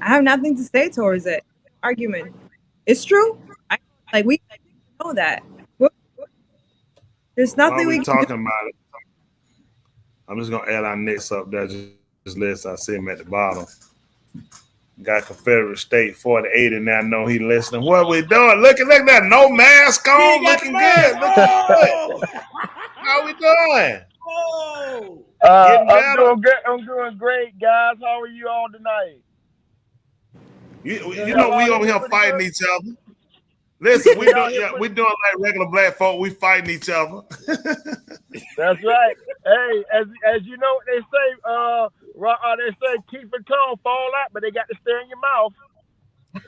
I have nothing to say towards it. Argument. It's true. We know that. There's While nothing we we can do. talking about it, I'm just gonna add our next up there. Just list I see him at the bottom. Got Confederate State 48 and now know he listening. What we doing? Look at that. No mask on, looking good. Looking good. How we doing? Oh, Getting better. I'm doing great, guys. How are you all tonight? You know, we over here fighting each other. Listen, we doing like regular black folk. We fighting each other. That's right. Hey, as you know, they say keep your tongue fall out, but they got to stay in your mouth.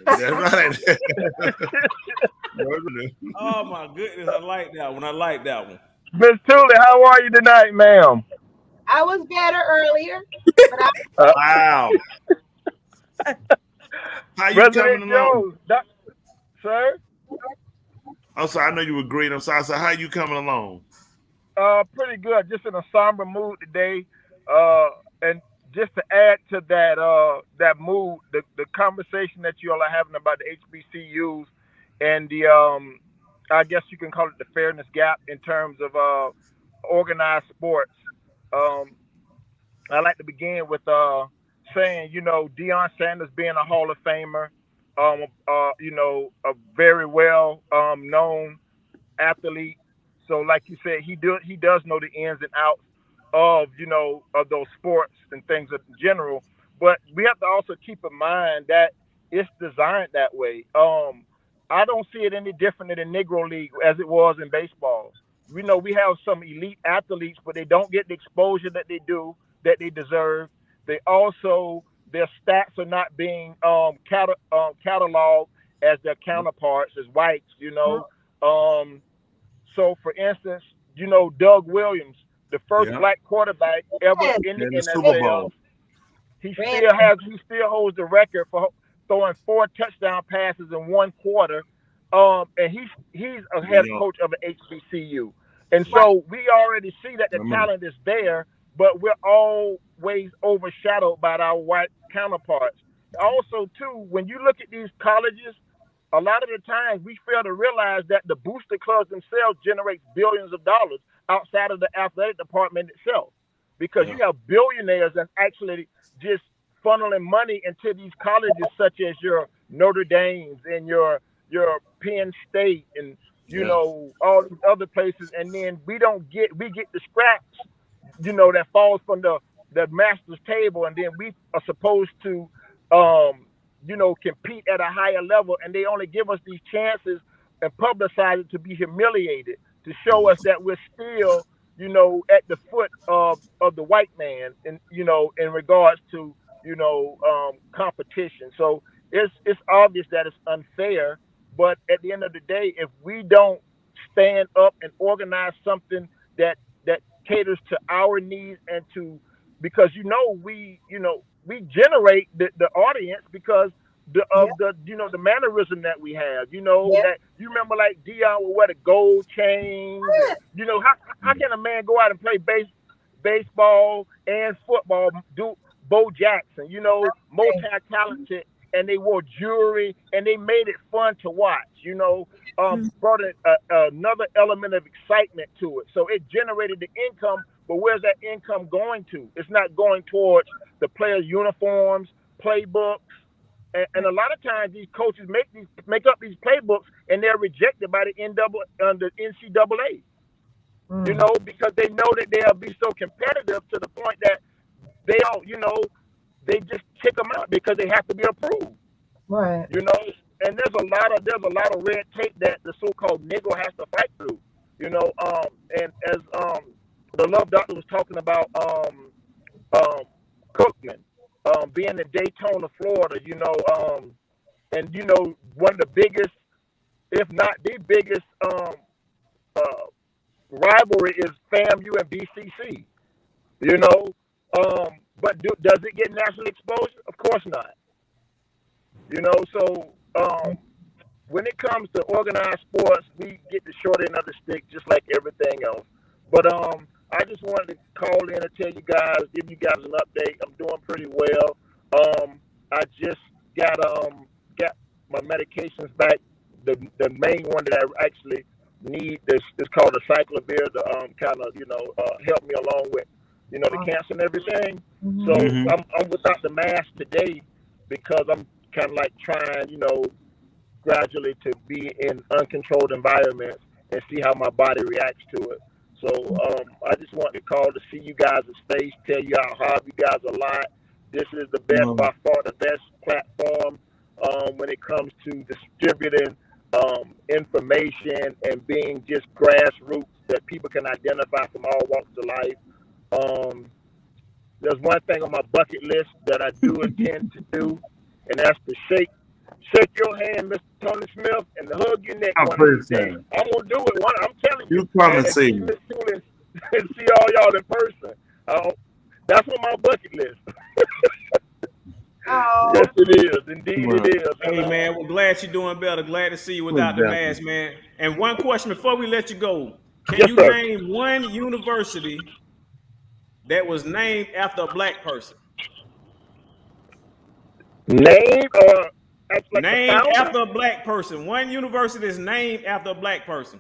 That's right. Oh my goodness, I like that one. Miss Tully, how are you tonight, ma'am? I was better earlier, but Wow. How you President coming along? Jones, sir? I'm sorry, I know you were great. I'm sorry. So how you coming along? Pretty good. Just in a somber mood today. And just to add to that mood, the conversation that you all are having about the HBCUs and the I guess you can call it the fairness gap in terms of organized sports. I like to begin with saying, Deion Sanders being a Hall of Famer, a very well known athlete. So, like you said, he does know the ins and outs of those sports and things in general. But we have to also keep in mind that it's designed that way. I don't see it any different in the Negro League as it was in baseball. We know we have some elite athletes, but they don't get the exposure that they deserve. They also, their stats are not being cataloged as their counterparts as whites, So, for instance, Doug Williams, the first black quarterback ever in the Super Bowl. He still holds the record for throwing 4 touchdown passes in 1 quarter. And he's a head coach of an HBCU. And so we already see that the talent is there, but we're always overshadowed by our white counterparts. Also, too, when you look at these colleges, a lot of the times we fail to realize that the booster clubs themselves generate billions of dollars outside of the athletic department itself, because you have billionaires that's actually just funneling money into these colleges, such as your Notre Dames and your Penn State and all these other places, and then we get the scraps that falls from the master's table, and then we are supposed to compete at a higher level, and they only give us these chances and publicize it to be humiliated, to show us that we're still at the foot of the white man in regards to competition. So it's obvious that it's unfair, but at the end of the day, if we don't stand up and organize something that caters to our needs, and because we generate the audience because the mannerism that we have, that you remember, like Deion would wear the gold chains. How can a man go out and play baseball and football, do Bo Jackson, multi-talented, and they wore jewelry and they made it fun to watch, brought another element of excitement to it. So it generated the income, but where's that income going to? It's not going towards the players' uniforms, playbooks, and a lot of times these coaches make up these playbooks and they're rejected by the NCAA. Because they know that they'll be so competitive to the point that they don't, they just kick them out because they have to be approved. Right. And there's a lot of red tape that the so-called Negro has to fight through. And as the love doctor was talking about Cookman, being in Daytona, Florida, and one of the biggest, if not the biggest, rivalry is FAMU and BCC. But does it get national exposure? Of course not. So when it comes to organized sports, we get the short end of the stick, just like everything else. But I just wanted to call in and tell you guys, give you guys an update. I'm doing pretty well. I just got my medications back. The main one that I actually need is called a cyclovir to kind of help me along with the cancer and everything. So I'm without the mask today because I'm kind of like trying gradually to be in uncontrolled environments and see how my body reacts to it. So I just wanted to call to see you guys at Space, tell you how hard you guys are a lot. This is the best, by far the best platform when it comes to distributing information and being just grassroots that people can identify from all walks of life. There's one thing on my bucket list that I do intend to do, and that's to shake your hand, Mr. Tony Smith, and to hug your neck one of these days. I'm gonna do it. I'm telling you. You come and see me. And see all y'all in person. That's on my bucket list. Yes, it is. Indeed, it is. Hey, man, we're glad you're doing better. Glad to see you without the mask, man. And one question before we let you go. Can you name one university that was named after a black person? Named after a black person. One university is named after a black person.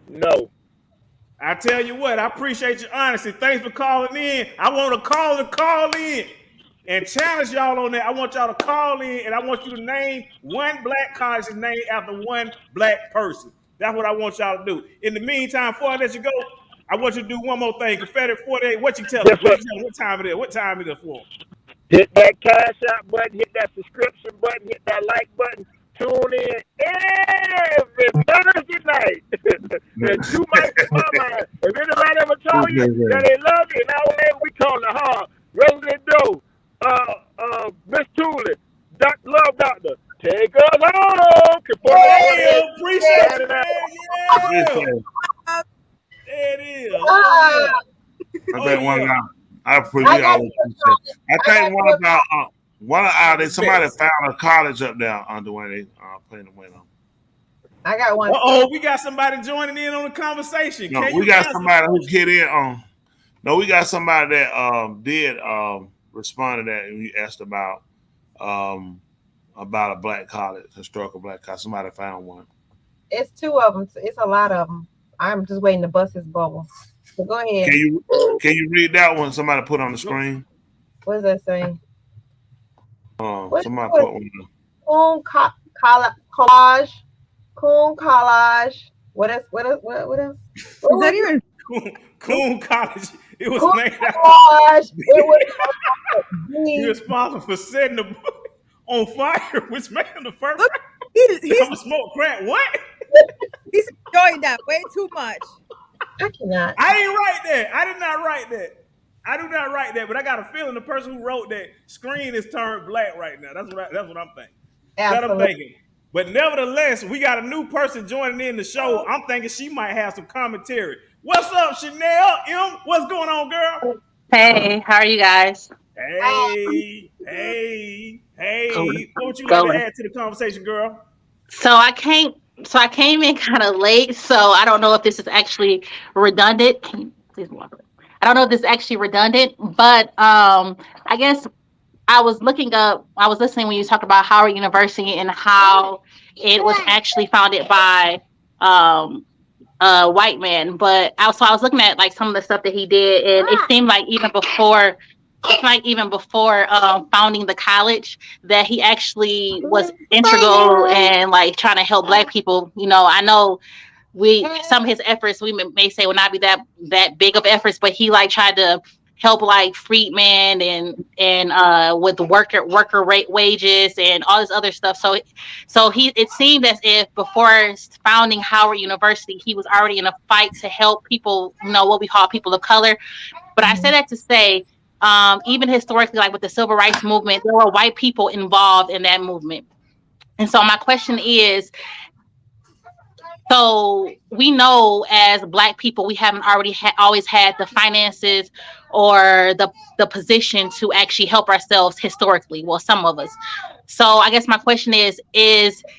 No. I tell you what, I appreciate your honesty. Thanks for calling in. I want to call in and challenge y'all on that. I want y'all to call in and I want you to name one black college is named after one black person. That's what I want y'all to do. In the meantime, before I let you go, I want you to do one more thing. Confederate 48, what you tell us? What time it is? What time is it for? Hit that cash out button, hit that subscription button, hit that like button. Tune in every Thursday night. And you might be my mind. If anybody ever told you that they love you, now we call it hard. Resident Doe, Miss Tooley, Love Doctor, take us home. Appreciate it, man. Yeah. There it is. I think one now. I appreciate all. I think one about somebody found a college up there under when they playing the winner. I got one. We got somebody joining in on the conversation. No, we got somebody who hit in on. No, we got somebody that did respond to that, and we asked about a black college, historical black college. Somebody found one. It's two of them. It's a lot of them. I'm just waiting to bust his bubble. So go ahead. Can you read that one? Somebody put on the screen. What does that say? Somebody put one. Cookman College. Cookman College. What else? Is that even Coon College. It was Cookman named after. College. It was He the responsible for setting the boy on fire, which made him the first. Look, I'm gonna smoke crack. What? he's enjoying that way too much. I cannot. I didn't write that. I did not write that. I do not write that, but I got a feeling the person who wrote that screen is turned black right now. That's what I'm thinking. That I'm thinking. But nevertheless, we got a new person joining in the show. I'm thinking she might have some commentary. What's up, Chanel? M, what's going on, girl? Hey, how are you guys? Hey. What would you like to add to the conversation, girl? So I came in kind of late, so I don't know if this is actually redundant. Can you please walk away? I don't know if this is actually redundant, but I guess I was listening when you talked about Howard University and how it was actually founded by a white man. But I was looking at like some of the stuff that he did, and it seemed like even before founding the college that he actually was integral and like trying to help Black people. You know, I know some of his efforts we may say will not be that big of efforts, but he like tried to help like freedmen and with the worker rate wages and all this other stuff. So it seemed as if before founding Howard University, he was already in a fight to help people, you know, what we call people of color. But I say that to say, even historically, like with the civil rights movement, there were white people involved in that movement. And so my question is, so we know as Black people, we haven't always had the finances or the position to actually help ourselves historically. Well, some of us. So I guess my question is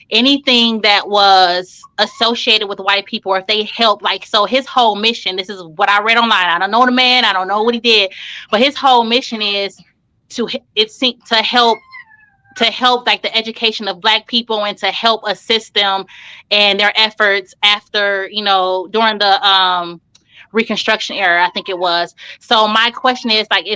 anything that was associated with white people, or if they helped, like, so his whole mission, this is what I read online. I don't know the man, I don't know what he did, but his whole mission is to help like the education of Black people and to help assist them in their efforts after, you know, during the Reconstruction era, I think it was. So my question is like,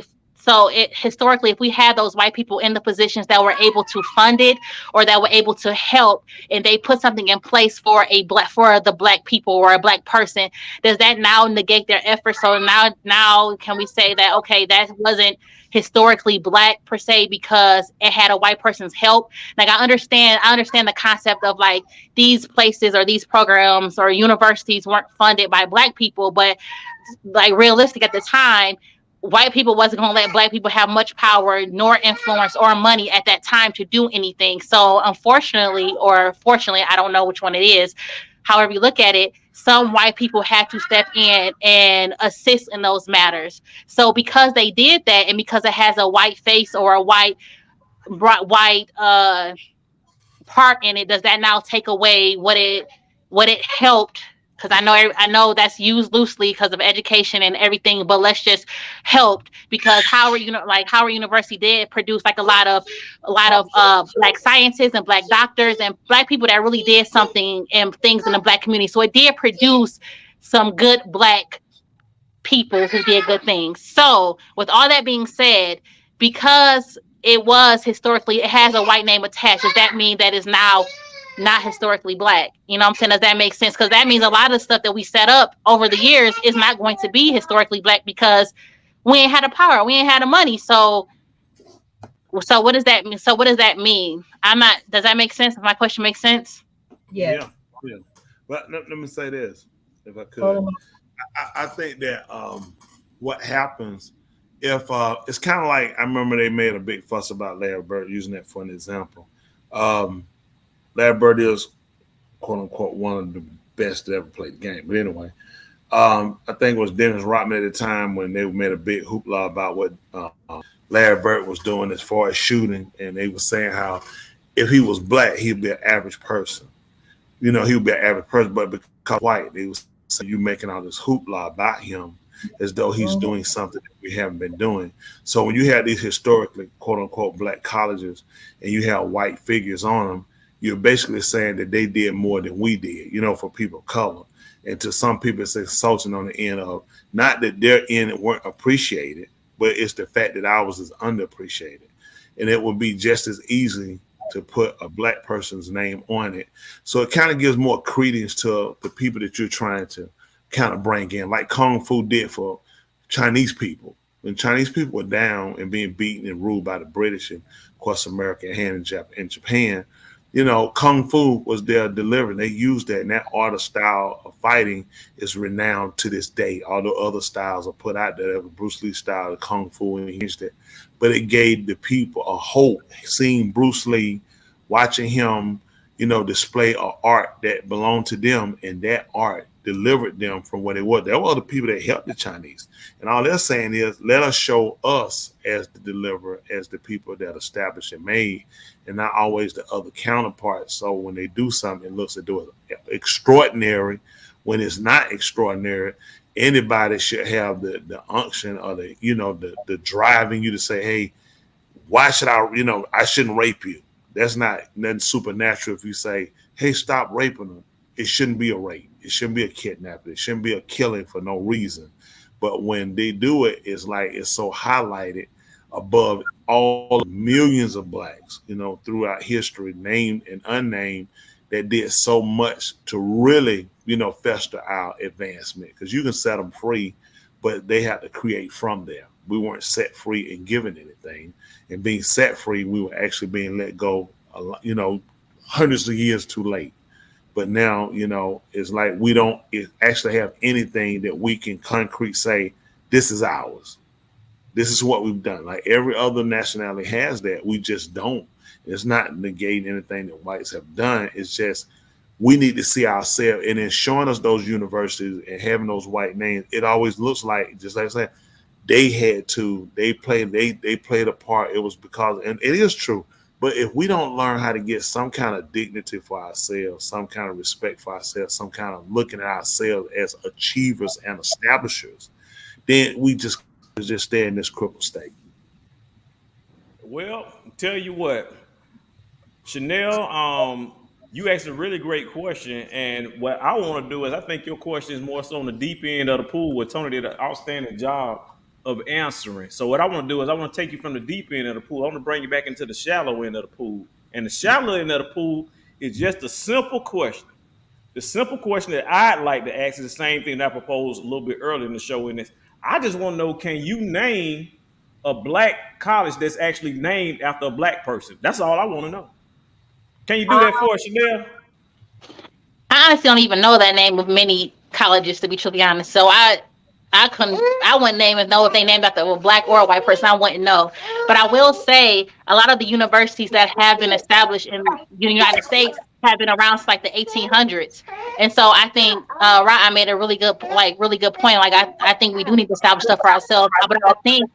historically, if we had those white people in the positions that were able to fund it or that were able to help, and they put something in place for the Black people or a Black person, does that now negate their efforts? So now can we say that, okay, that wasn't historically Black per se because it had a white person's help? Like I understand the concept of like these places or these programs or universities weren't funded by Black people, but like realistic at the time, white people wasn't going to let Black people have much power nor influence or money at that time to do anything. So unfortunately, or fortunately, I don't know which one it is, however you look at it, some white people had to step in and assist in those matters. So because they did that, and because it has a white face or a white part in it, does that now take away what it helped? Because I know that's used loosely because of education and everything, but let's just helped because Howard University did produce like a lot of Black scientists and Black doctors and Black people that really did something and things in the Black community. So it did produce some good Black people who did good things. So with all that being said, because it has a white name attached, does that mean that it's now not historically Black? You know what I'm saying? Does that make sense? Because that means a lot of stuff that we set up over the years is not going to be historically Black because we ain't had the power, we ain't had the money. So what does that mean? Does that make sense? If my question makes sense? Yeah. But let me say this, if I could. I think that what happens if it's kind of like, I remember they made a big fuss about Larry Bird, using that for an example. Larry Bird is, quote unquote, one of the best to ever play the game. But anyway, I think it was Dennis Rodman at the time when they made a big hoopla about what Larry Bird was doing as far as shooting. And they were saying how if he was Black, he'd be an average person. You know, he would be an average person, but because white, they was saying you making all this hoopla about him as though he's doing something that we haven't been doing. So when you have these historically, quote unquote, Black colleges and you have white figures on them, you're basically saying that they did more than we did, you know, for people of color. And to some people, it's insulting on the end of not that their end weren't appreciated, but it's the fact that ours is underappreciated. And it would be just as easy to put a Black person's name on it. So it kind of gives more credence to the people that you're trying to kind of bring in, like Kung Fu did for Chinese people. When Chinese people were down and being beaten and ruled by the British and, of course, America and Japan, you know, Kung Fu was their delivery. They used that, and that art of style of fighting is renowned to this day. Although other styles are put out there, Bruce Lee style of Kung Fu, and he used it. But it gave the people a hope, seeing Bruce Lee, watching him, you know, display an art that belonged to them, and that art delivered them from what it was. There were other people that helped the Chinese. And all they're saying is, let us show us as the deliverer, as the people that established and made, and not always the other counterparts. So when they do something, it looks to do it extraordinary. When it's not extraordinary, anybody should have the unction or the, you know, the drive in you to say, hey, why should I, you know, I shouldn't rape you. That's not nothing supernatural. If you say, hey, stop raping them, it shouldn't be a rape. It shouldn't be a kidnapping. It shouldn't be a killing for no reason. But when they do it, it's like it's so highlighted above all millions of blacks, you know, throughout history, named and unnamed, that did so much to really, you know, fester our advancement. Because you can set them free, but they have to create from there. We weren't set free and given anything. And being set free, we were actually being let go, you know, hundreds of years too late. But now, you know, it's like we don't actually have anything that we can concrete say, this is ours. This is what we've done. Like every other nationality has that. We just don't. It's not negating anything that whites have done. It's just we need to see ourselves, and then showing us those universities and having those white names. It always looks like, just like I said, they played a part. It was because, and it is true. But if we don't learn how to get some kind of dignity for ourselves, some kind of respect for ourselves, some kind of looking at ourselves as achievers and establishers, then we just stay in this crippled state. Well, tell you what, Chanel, you asked a really great question, and what I want to do is I think your question is more so on the deep end of the pool, where Tony did an outstanding job of answering. So what I want to do is I want to take you from the deep end of the pool. I want to bring you back into the shallow end of the pool. And the shallow end of the pool is just a simple question. The simple question that I'd like to ask is the same thing that I proposed a little bit earlier in the show. In this, I just want to know, can you name a black college that's actually named after a black person? That's all I want to know. Can you do that for us, Chanel? I honestly don't even know that name of many colleges, to be truly honest. So I wouldn't name and know if they named after a black or a white person. I wouldn't know. But I will say a lot of the universities that have been established in the United States have been around since like the 1800s. And so I think Ryan made a really good point. Like I think we do need to establish stuff for ourselves. But I think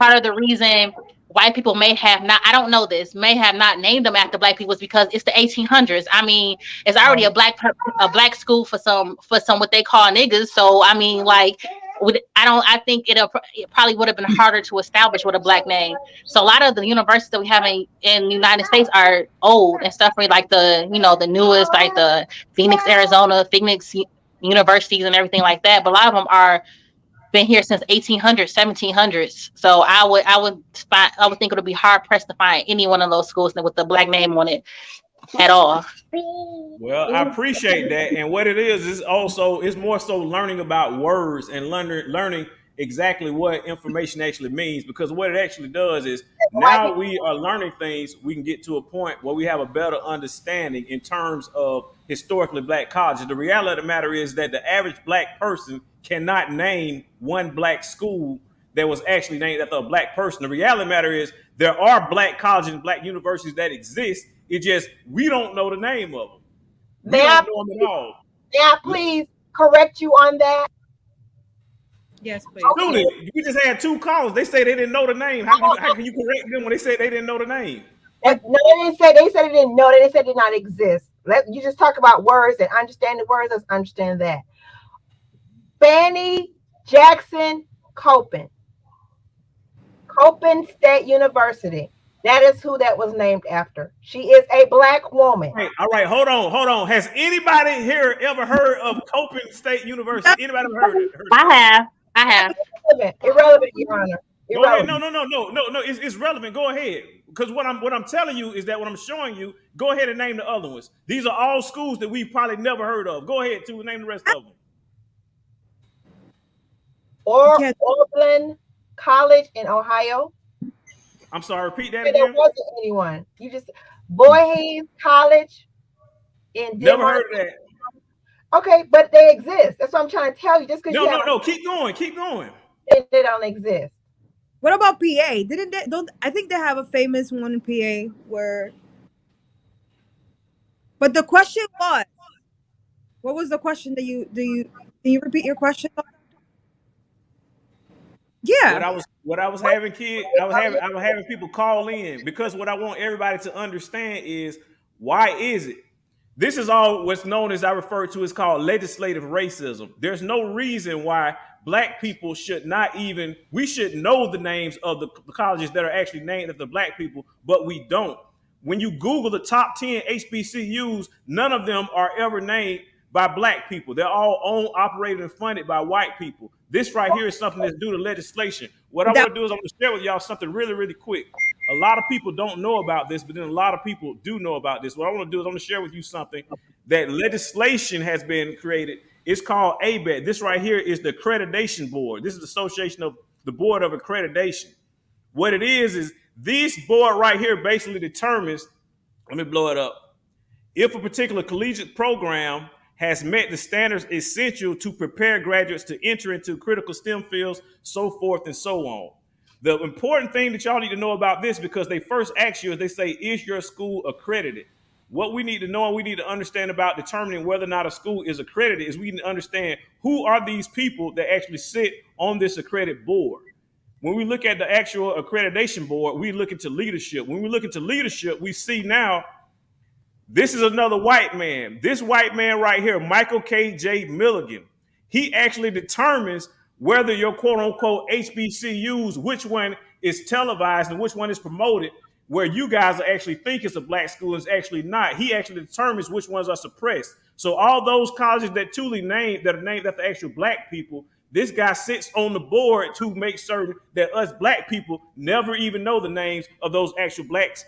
part of the reason white people may have not, I don't know this, may have not named them after black people is because it's the 1800s. I mean, it's already a black school for some what they call niggas. So I mean, like, I think it probably would have been harder to establish with a black name. So a lot of the universities that we have in the United States are old and stuff, like the newest, like the Phoenix universities and everything like that. But a lot of them are been here since 1800s, 1700s. So I would think it would be hard pressed to find any one of those schools with the black name on it at all. Well, I appreciate that. And what it is also, it's more so learning about words and learning exactly what information actually means, because what it actually does is now we are learning things, we can get to a point where we have a better understanding in terms of historically black colleges. The reality of the matter is that the average black person cannot name one black school that was actually named after a black person. The reality of the matter is there are black colleges and black universities that exist. It just, we don't know the name of them. We don't know them at all. May I please correct you on that? Yes, please. Okay. We just had two callers. They say they didn't know the name. How can you correct them when they say they didn't know the name? No, they didn't say. They said they didn't know. They said it did not exist. You just talk about words and understand the words. Let's understand that. Fannie Jackson Cookman State University. That is who that was named after. She is a black woman. All right, hold on. Has anybody here ever heard of Cookman State University? Anybody ever heard of it? I have. Irrelevant, Your Honor. Go ahead. No. It's relevant. Go ahead. Because what I'm telling you is that what I'm showing you, go ahead and name the other ones. These are all schools that we've probably never heard of. Go ahead to name the rest of them. or can't. Oberlin College in Ohio. I'm sorry, repeat that And there again. wasn't anyone. You just Morehouse College in Never Denmark. heard of that. Okay, but they exist. That's what I'm trying to tell you. Just because you have No. Keep going. Keep going. they don't exist. What about PA? Didn't they? Don't I think they have a famous one in PA where? But the question was, what was the question that you do? Can you repeat your question? Yeah. What I was having kid, I was having people call in because what I want everybody to understand is why is it? This is all what's known as I refer to as called legislative racism. There's no reason why black people should not even we should know the names of the colleges that are actually named after black people, but we don't. When you Google the top 10 HBCUs, none of them are ever named by black people. They're all owned, operated, and funded by white people. This right here is something that's due to legislation. What I want to do is I'm going to share with y'all something really, really quick. A lot of people don't know about this, but then a lot of people do know about this. What I want to do is I'm going to share with you something that legislation has been created. It's called ABET. This right here is the accreditation board. This is the Association of the Board of Accreditation. What it is this board right here basically determines, let me blow it up, if a particular collegiate program has met the standards essential to prepare graduates to enter into critical STEM fields, so forth and so on. The important thing that y'all need to know about this, because they first ask you, is they say, is your school accredited? What we need to know and we need to understand about determining whether or not a school is accredited is we need to understand who are these people that actually sit on this accredited board. When we look at the actual accreditation board, we look into leadership. When we look into leadership, we see now this is another white man. This white man right here, Michael K.J. Milligan, he actually determines whether your quote unquote HBCUs, which one is televised and which one is promoted, where you guys actually think it's a black school is actually not. He actually determines which ones are suppressed. So all those colleges that truly named that are named after actual black people, this guy sits on the board to make certain that us black people never even know the names of those actual black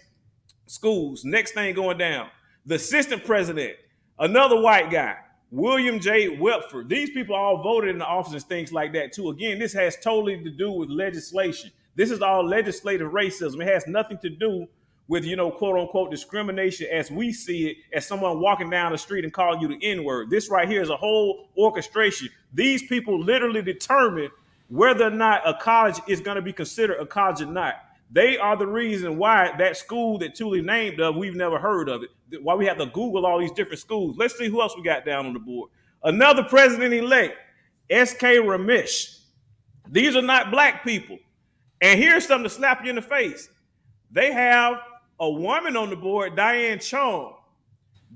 schools. Next thing going down. The assistant president, another white guy, William J. Wepford. These people all voted in the offices, things like that too. Again, this has totally to do with legislation. This is all legislative racism. It has nothing to do with, quote unquote discrimination as we see it, as someone walking down the street and calling you the N-word. This right here is a whole orchestration. These people literally determine whether or not a college is going to be considered a college or not. They are the reason why that school that Thule named of, we've never heard of it. Why we have to Google all these different schools. Let's see who else we got down on the board. Another president-elect, S.K. Ramesh. These are not black people. And here's something to slap you in the face. They have a woman on the board, Diane Chong.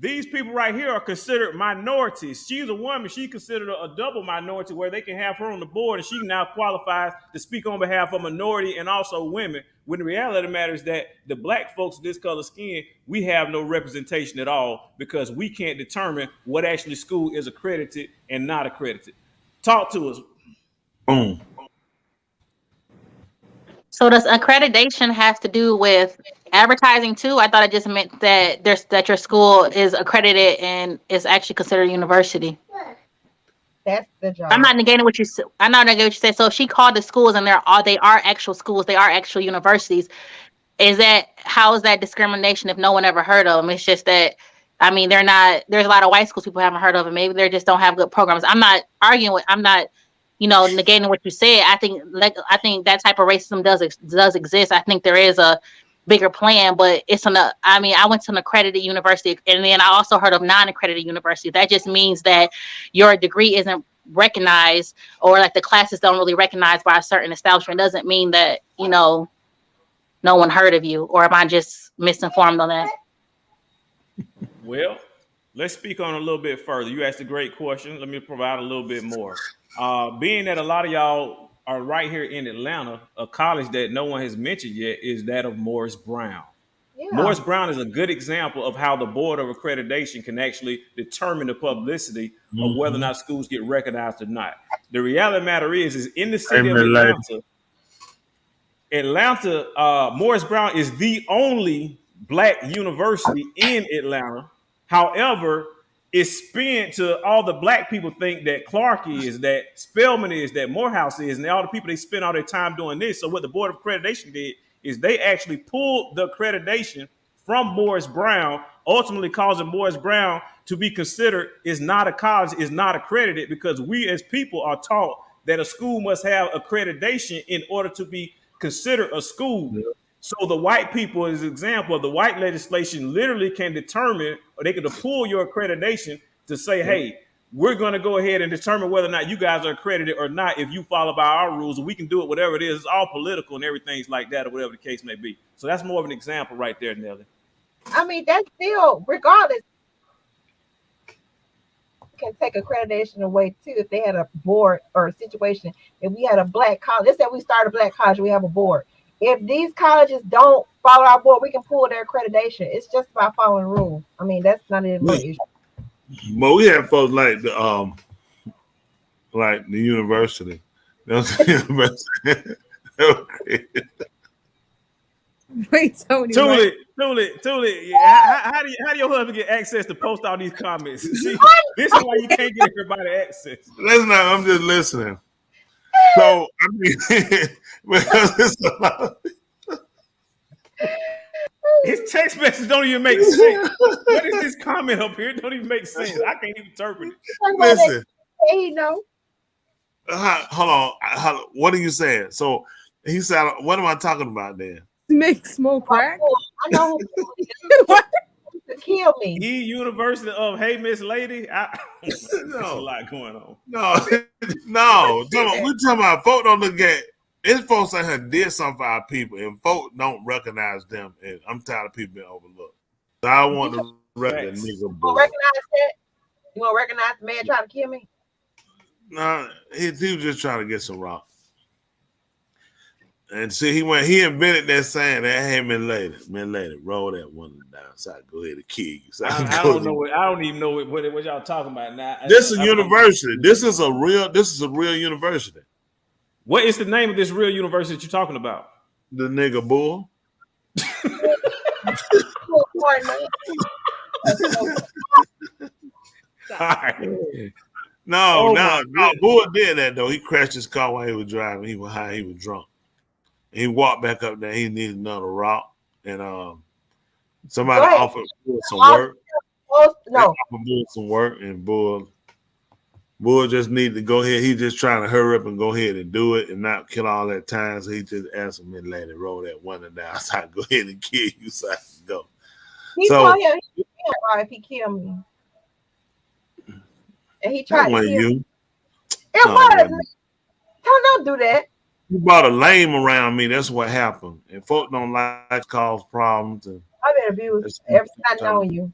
These people right here are considered minorities. She's a woman. She's considered a double minority where they can have her on the board and she now qualifies to speak on behalf of minority and also women. When the reality of the matter is that the black folks of this color skin, we have no representation at all because we can't determine what actually school is accredited and not accredited. Talk to us. Boom. So does accreditation have to do with advertising too? I thought it just meant that that your school is accredited and is actually considered a university. That's the job. I'm not negating what you said. I'm not negating what you said. So if she called the schools and they are actual schools, they are actual universities. How is that discrimination if no one ever heard of them? It's just that, I mean, they're not. There's a lot of white schools people haven't heard of, and maybe they just don't have good programs. I'm not arguing with. I'm not. Negating what you said. I think that type of racism does exist. I think there is a bigger plan, but I went to an accredited university, and then I also heard of non-accredited university. That just means that your degree isn't recognized, or like the classes don't really recognize by a certain establishment. It doesn't mean that no one heard of you, or am I just misinformed on that? Well, let's speak on a little bit further. You asked a great question. Let me provide a little bit more. Being that a lot of y'all are right here in Atlanta, a college that no one has mentioned yet is that of Morris Brown. Yeah. Morris Brown is a good example of how the Board of Accreditation can actually determine the publicity of whether or not schools get recognized or not. The reality of the matter is in the city of Atlanta, Morris Brown is the only black university in Atlanta. However, is spent to all the black people think that Clark is, that Spelman is, that Morehouse is, and all the people they spend all their time doing this. So what the Board of Accreditation did is they actually pulled the accreditation from Morris Brown, ultimately causing Morris Brown to be considered is not a college, is not accredited, because we as people are taught that a school must have accreditation in order to be considered a school. Yeah. So the white people, as an example, the white legislation literally can determine, or they can pull your accreditation to say, hey, we're going to go ahead and determine whether or not you guys are accredited or not if you follow by our rules, and we can do it, whatever it is. It's all political and everything's like that, or whatever the case may be. So that's more of an example right there, Nelly. I mean, that's still, regardless, can take accreditation away too if they had a board or a situation. If we had a black college, let's say we start a black college, we have a board. If these colleges don't follow our board, we can pull their accreditation. It's just about following rules. I mean, that's not an issue. But we have folks like the university. University. Okay. Wait, Tony. Tuli, how do your husband get access to post all these comments? See, this is why you can't get everybody access. Listen, I'm just listening. So I mean, because it's a lot. His text message don't even make sense. What is this comment up here? It don't even make sense. I can't even interpret it. Listen. Hey, no. Hold on. What are you saying? So he said, "What am I talking about then?" Make smoke crack. I know to kill me. University of Hey Miss Lady. There's a lot going on. No. We talking about folk don't look at it's folks out here did something for our people, and folk don't recognize them. And I'm tired of people being overlooked. So I want to recognize nigga boy. Recognize that? You want to recognize the man trying to kill me? No, he was just trying to get some rock. And see, he invented that saying that, hey, man, lady, roll that one down so I can go ahead and kill you. So I don't know. I don't even know what y'all talking about now. This is university. This is a real university. What is the name of this real university that you're talking about? The nigga bull. No, Bull did that though. He crashed his car while he was driving. He was high. He was drunk. He walked back up there. He needed another rock, and somebody offered Bull some work. No, offered Bull some work, and Bull just needed to go ahead. He just trying to hurry up and go ahead and do it and not kill all that time. So he just asked him, "Man, lady, roll that one down so I can go ahead and kill you so I can go." He told him he can't if he kill me. And he tried to kill you. It was. Don't do that. You brought a lame around me. That's what happened. And folk don't like to cause problems. And I've been abused ever since I know you.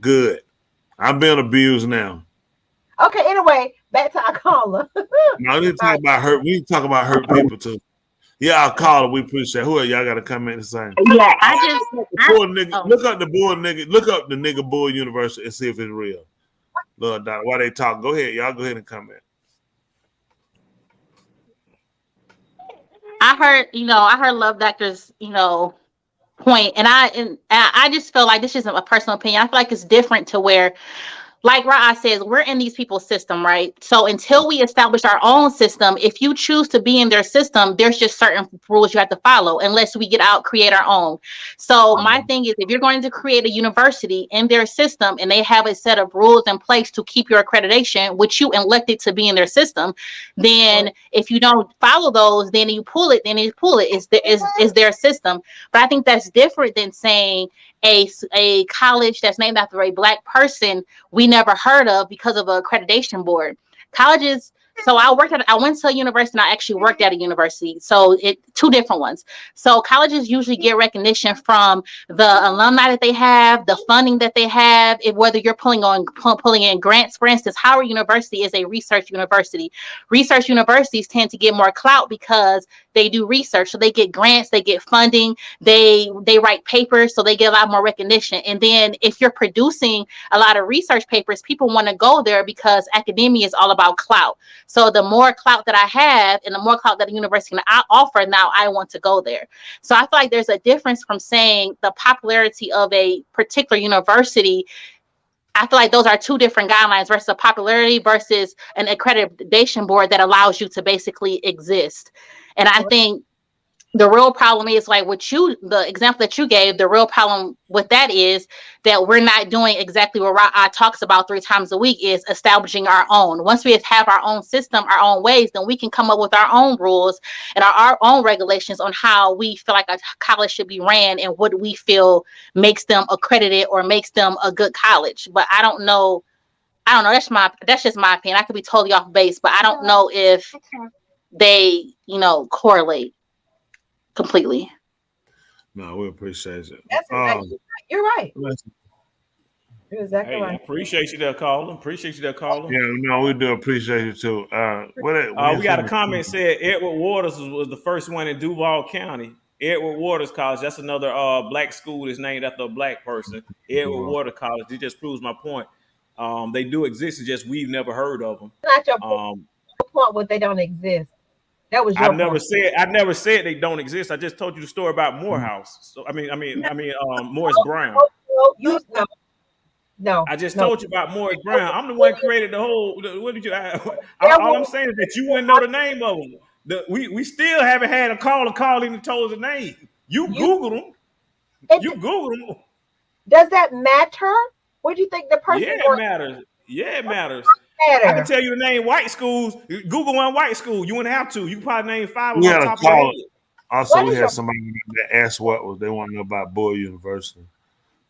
Good. I've been abused now. Okay, anyway, back to our caller. No, we talk about hurt. We talk about hurt people too. Yeah, our caller. We appreciate. Who are y'all? Got to come in and say. Yeah, Look up the bull nigga. Look up the nigga bull university and see if it's real. Lord, while they talk, go ahead. Y'all go ahead and comment. I heard Love Doctor's, point, and I just feel like this isn't a personal opinion. I feel like it's different to where, like Ra'a says, we're in these people's system, right? So until we establish our own system, if you choose to be in their system, there's just certain rules you have to follow unless we create our own. So my thing is, if you're going to create a university in their system and they have a set of rules in place to keep your accreditation, which you elected to be in their system, then if you don't follow those, then you pull it. It's their system. But I think that's different than saying a college that's named after a Black person we never heard of because of an accreditation board. Colleges. So I went to a university and I actually worked at a university. So two different ones. So colleges usually get recognition from the alumni that they have, the funding that they have, whether you're pulling in grants. For instance, Howard University is a research university. Research universities tend to get more clout because they do research. So they get grants, they get funding, they write papers, so they get a lot more recognition. And then if you're producing a lot of research papers, people want to go there because academia is all about clout. So the more clout that I have and the more clout that the university can offer, now I want to go there. So I feel like there's a difference from saying the popularity of a particular university I feel like those are two different guidelines versus a popularity versus an accreditation board that allows you to basically exist. And I think the real problem is like the example that you gave, the real problem with that is that we're not doing exactly what I talks about 3 times a week, is establishing our own. Once we have our own system, our own ways, then we can come up with our own rules and our own regulations on how we feel like a college should be ran and what we feel makes them accredited or makes them a good college. But I don't know. That's just my opinion. I could be totally off base, but I don't know if they, correlate completely. No, we appreciate it. That's exactly, you're right. You're exactly right. Appreciate you there, caller. Appreciate you there, caller. Yeah, no, we do appreciate you too. We got a comment said Edward Waters was the first one in Duval County. Edward Waters College. That's another black school that's named after a black person. Edward Waters College. It just proves my point. They do exist. It's just we've never heard of them. Not your point. What they don't exist. That was your point. I never said they don't exist. I just told you the story about Morehouse. So Morris Brown. No. I just told you about Morris Brown. I'm the one who created the whole. What did you? All I'm saying is that you wouldn't know the name of them. We still haven't had a caller call in and told us the name. You Googled them. You Googled them. Does that matter? What do you think the person? Yeah, it matters. Yeah, it matters. I can tell you the name white schools. Google one white school. You wouldn't have to. You can probably name 5 of them on top of your head. Also, we had somebody that asked what they want to know about Bull University.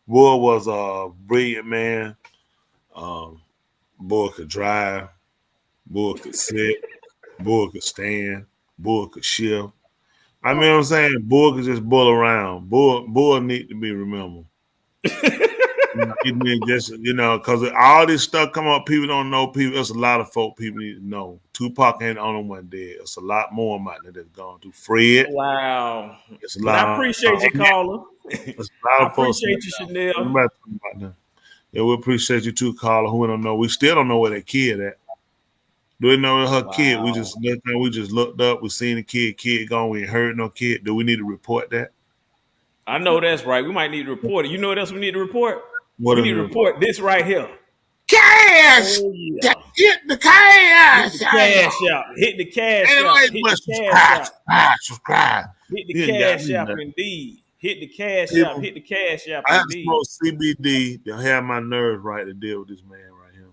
Bull was a brilliant man. Bull could drive. Bull could sit. Bull could stand. Bull could shift. I mean, what I'm saying, Bull could just bull around. Bull need to be remembered. Just, because all this stuff come up, people don't know. There's a lot of folk people need to know. Tupac ain't the only one dead. It's a lot more out there that's gone through. Fred. Wow. It's a lot. I appreciate you, caller. I appreciate you, Chanel. Yeah, we appreciate you too, caller. Who we don't know. We still don't know where that kid at. Do we know her kid? We just looked up. We seen the kid gone. We ain't heard no kid. Do we need to report that? I know that's right. We might need to report it. You know what else we need to report? What we need to report this right here. Cash! Oh, yeah. Hit the cash! Hit the cash out. Hit the cash out. Hit the cash out. Subscribe. Hit the cash out, indeed. Hit the cash out. Hit the cash out, I have to indeed. smoke CBD to have my nerves right to deal with this man right here.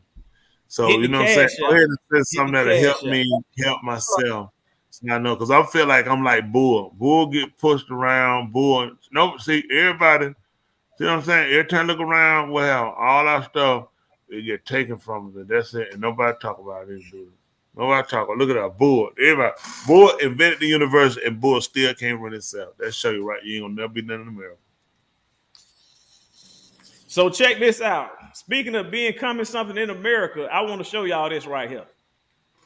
So, Hit you know what I'm saying? cash Go out. ahead and say something that'll cash help out. me help myself. So I know, because I feel like I'm like Bull. Bull get pushed around. Bull. No, see, everybody, see what I'm saying? Every time I look around, well, all our stuff, it get taken from us, and that's it. And nobody talk about it. Nobody talk about it. Look at that. Bull. Everybody. Bull invented the universe, and Bull still can't run itself. That show you right. You ain't gonna never be nothing in America. So check this out. Speaking of becoming something in America, I want to show y'all this right here.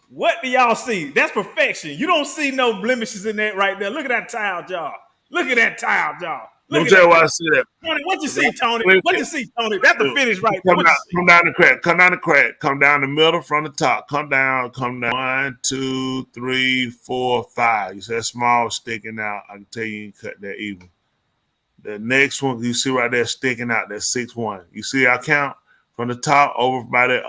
What do y'all see? That's perfection. You don't see no blemishes in that right there. Look at that tile job. Look at that tile job. Let me tell you why I see that. Tony, what you see, Tony? What you see, Tony? That's the finish right there. Come down the crack. Come down the crack. Come down the middle from the top. Come down. 1, 2, 3, 4, 5. You see that small sticking out. I can tell you can cut that even. The next one you see right there sticking out, that's 6-1. You see our count from the top over by the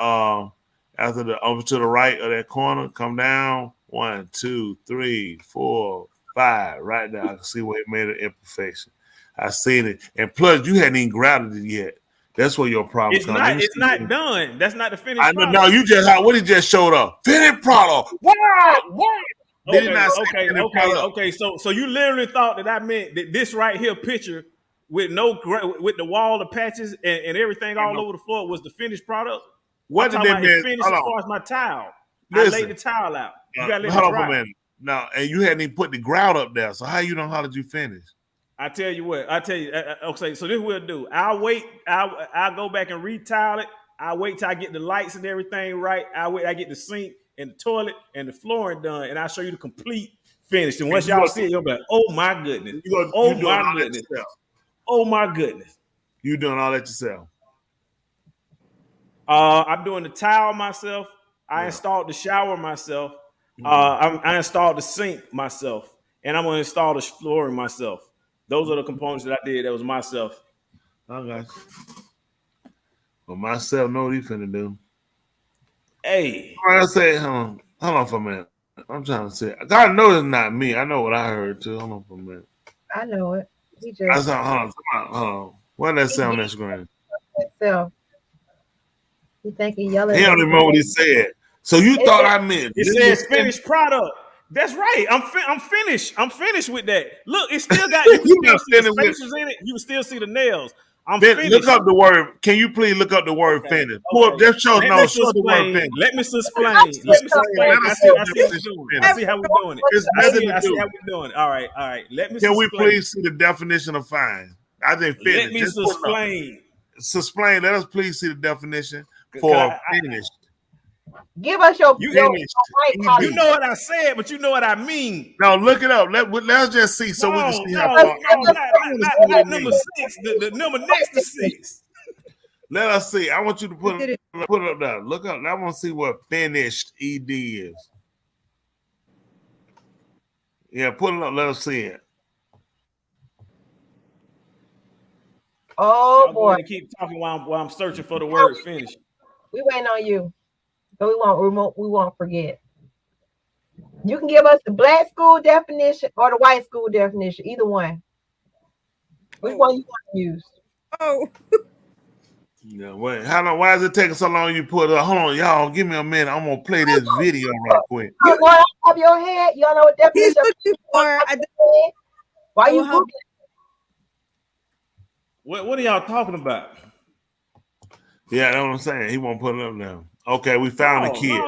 over to the right of that corner, come down 1, 2, 3, 4, 5. Right there, I can see where it made an imperfection. I seen it, and plus you hadn't even grounded it yet. That's where your problem comes. It's not done. That's not the finished. I know. No, you just what he just showed up. Finished product. What? Okay. So you literally thought that I meant that this right here picture with with the wall, the patches, and everything all over the floor was the finished product. What did that mean? Finished as far as my tile. Listen, I laid the tile out. You gotta let hold it on dry. for a minute. No, and you hadn't even put the grout up there. So how you know how did you finish? I tell you what. Okay, so this we'll do. I'll wait. I'll go back and retile it. I'll wait till I get the lights and everything right. I get the sink and the toilet and the flooring done, and I'll show you the complete finish. And once y'all see it, you'll be like, oh my goodness. Oh my goodness. Oh my goodness. You doing all that yourself? I'm doing the tile myself. I installed the shower myself. I installed the sink myself, and I'm gonna install the flooring myself. Those are the components that I did. That was myself. Okay. But myself know what he finna do. Hey. I say, hold on for a minute. I'm trying to say, God knows it's not me. I know what I heard too. Hold on for a minute. I know it. He I just said, hold on. What did that say on that screen? himself. He think he yelling. He don't even know what he said. So you thought I meant it says finished product. That's right. I'm finished. I'm finished with that. Look, it still got you can still see the spaces in it. You can still see the nails. I'm finished. Look up the word. Can you please look up the word finished? Okay. Just show the word finished. Let me explain. I see how we're doing it. I see how we're doing it. All right. Let me. Can we please see the definition of fine? I think finished. Let me explain. Explain. Let us please see the definition for finished. Give us your finished. You know what I said, but you know what I mean. No, look it up. Let's just see so we can see how not number 6. The number next to 6. Let us see. I want you to put it up there. Look up. I want to see what finished ED is. Yeah, put it up. Let us see it. Oh boy! Keep talking while I'm searching for the word finish. We waiting on you, but we won't forget. You can give us the black school definition or the white school definition, either one. Which one you want to use? Oh. Yeah, wait. How long? Why is it taking so long? You put it. Hold on, y'all. Give me a minute. I'm gonna play this video right quick. You going off of your head? Y'all know what definition? He's looking for. Why you Googling? What are y'all talking about? Yeah, that's what I'm saying. He won't put it up now. Okay, we found a kid. No.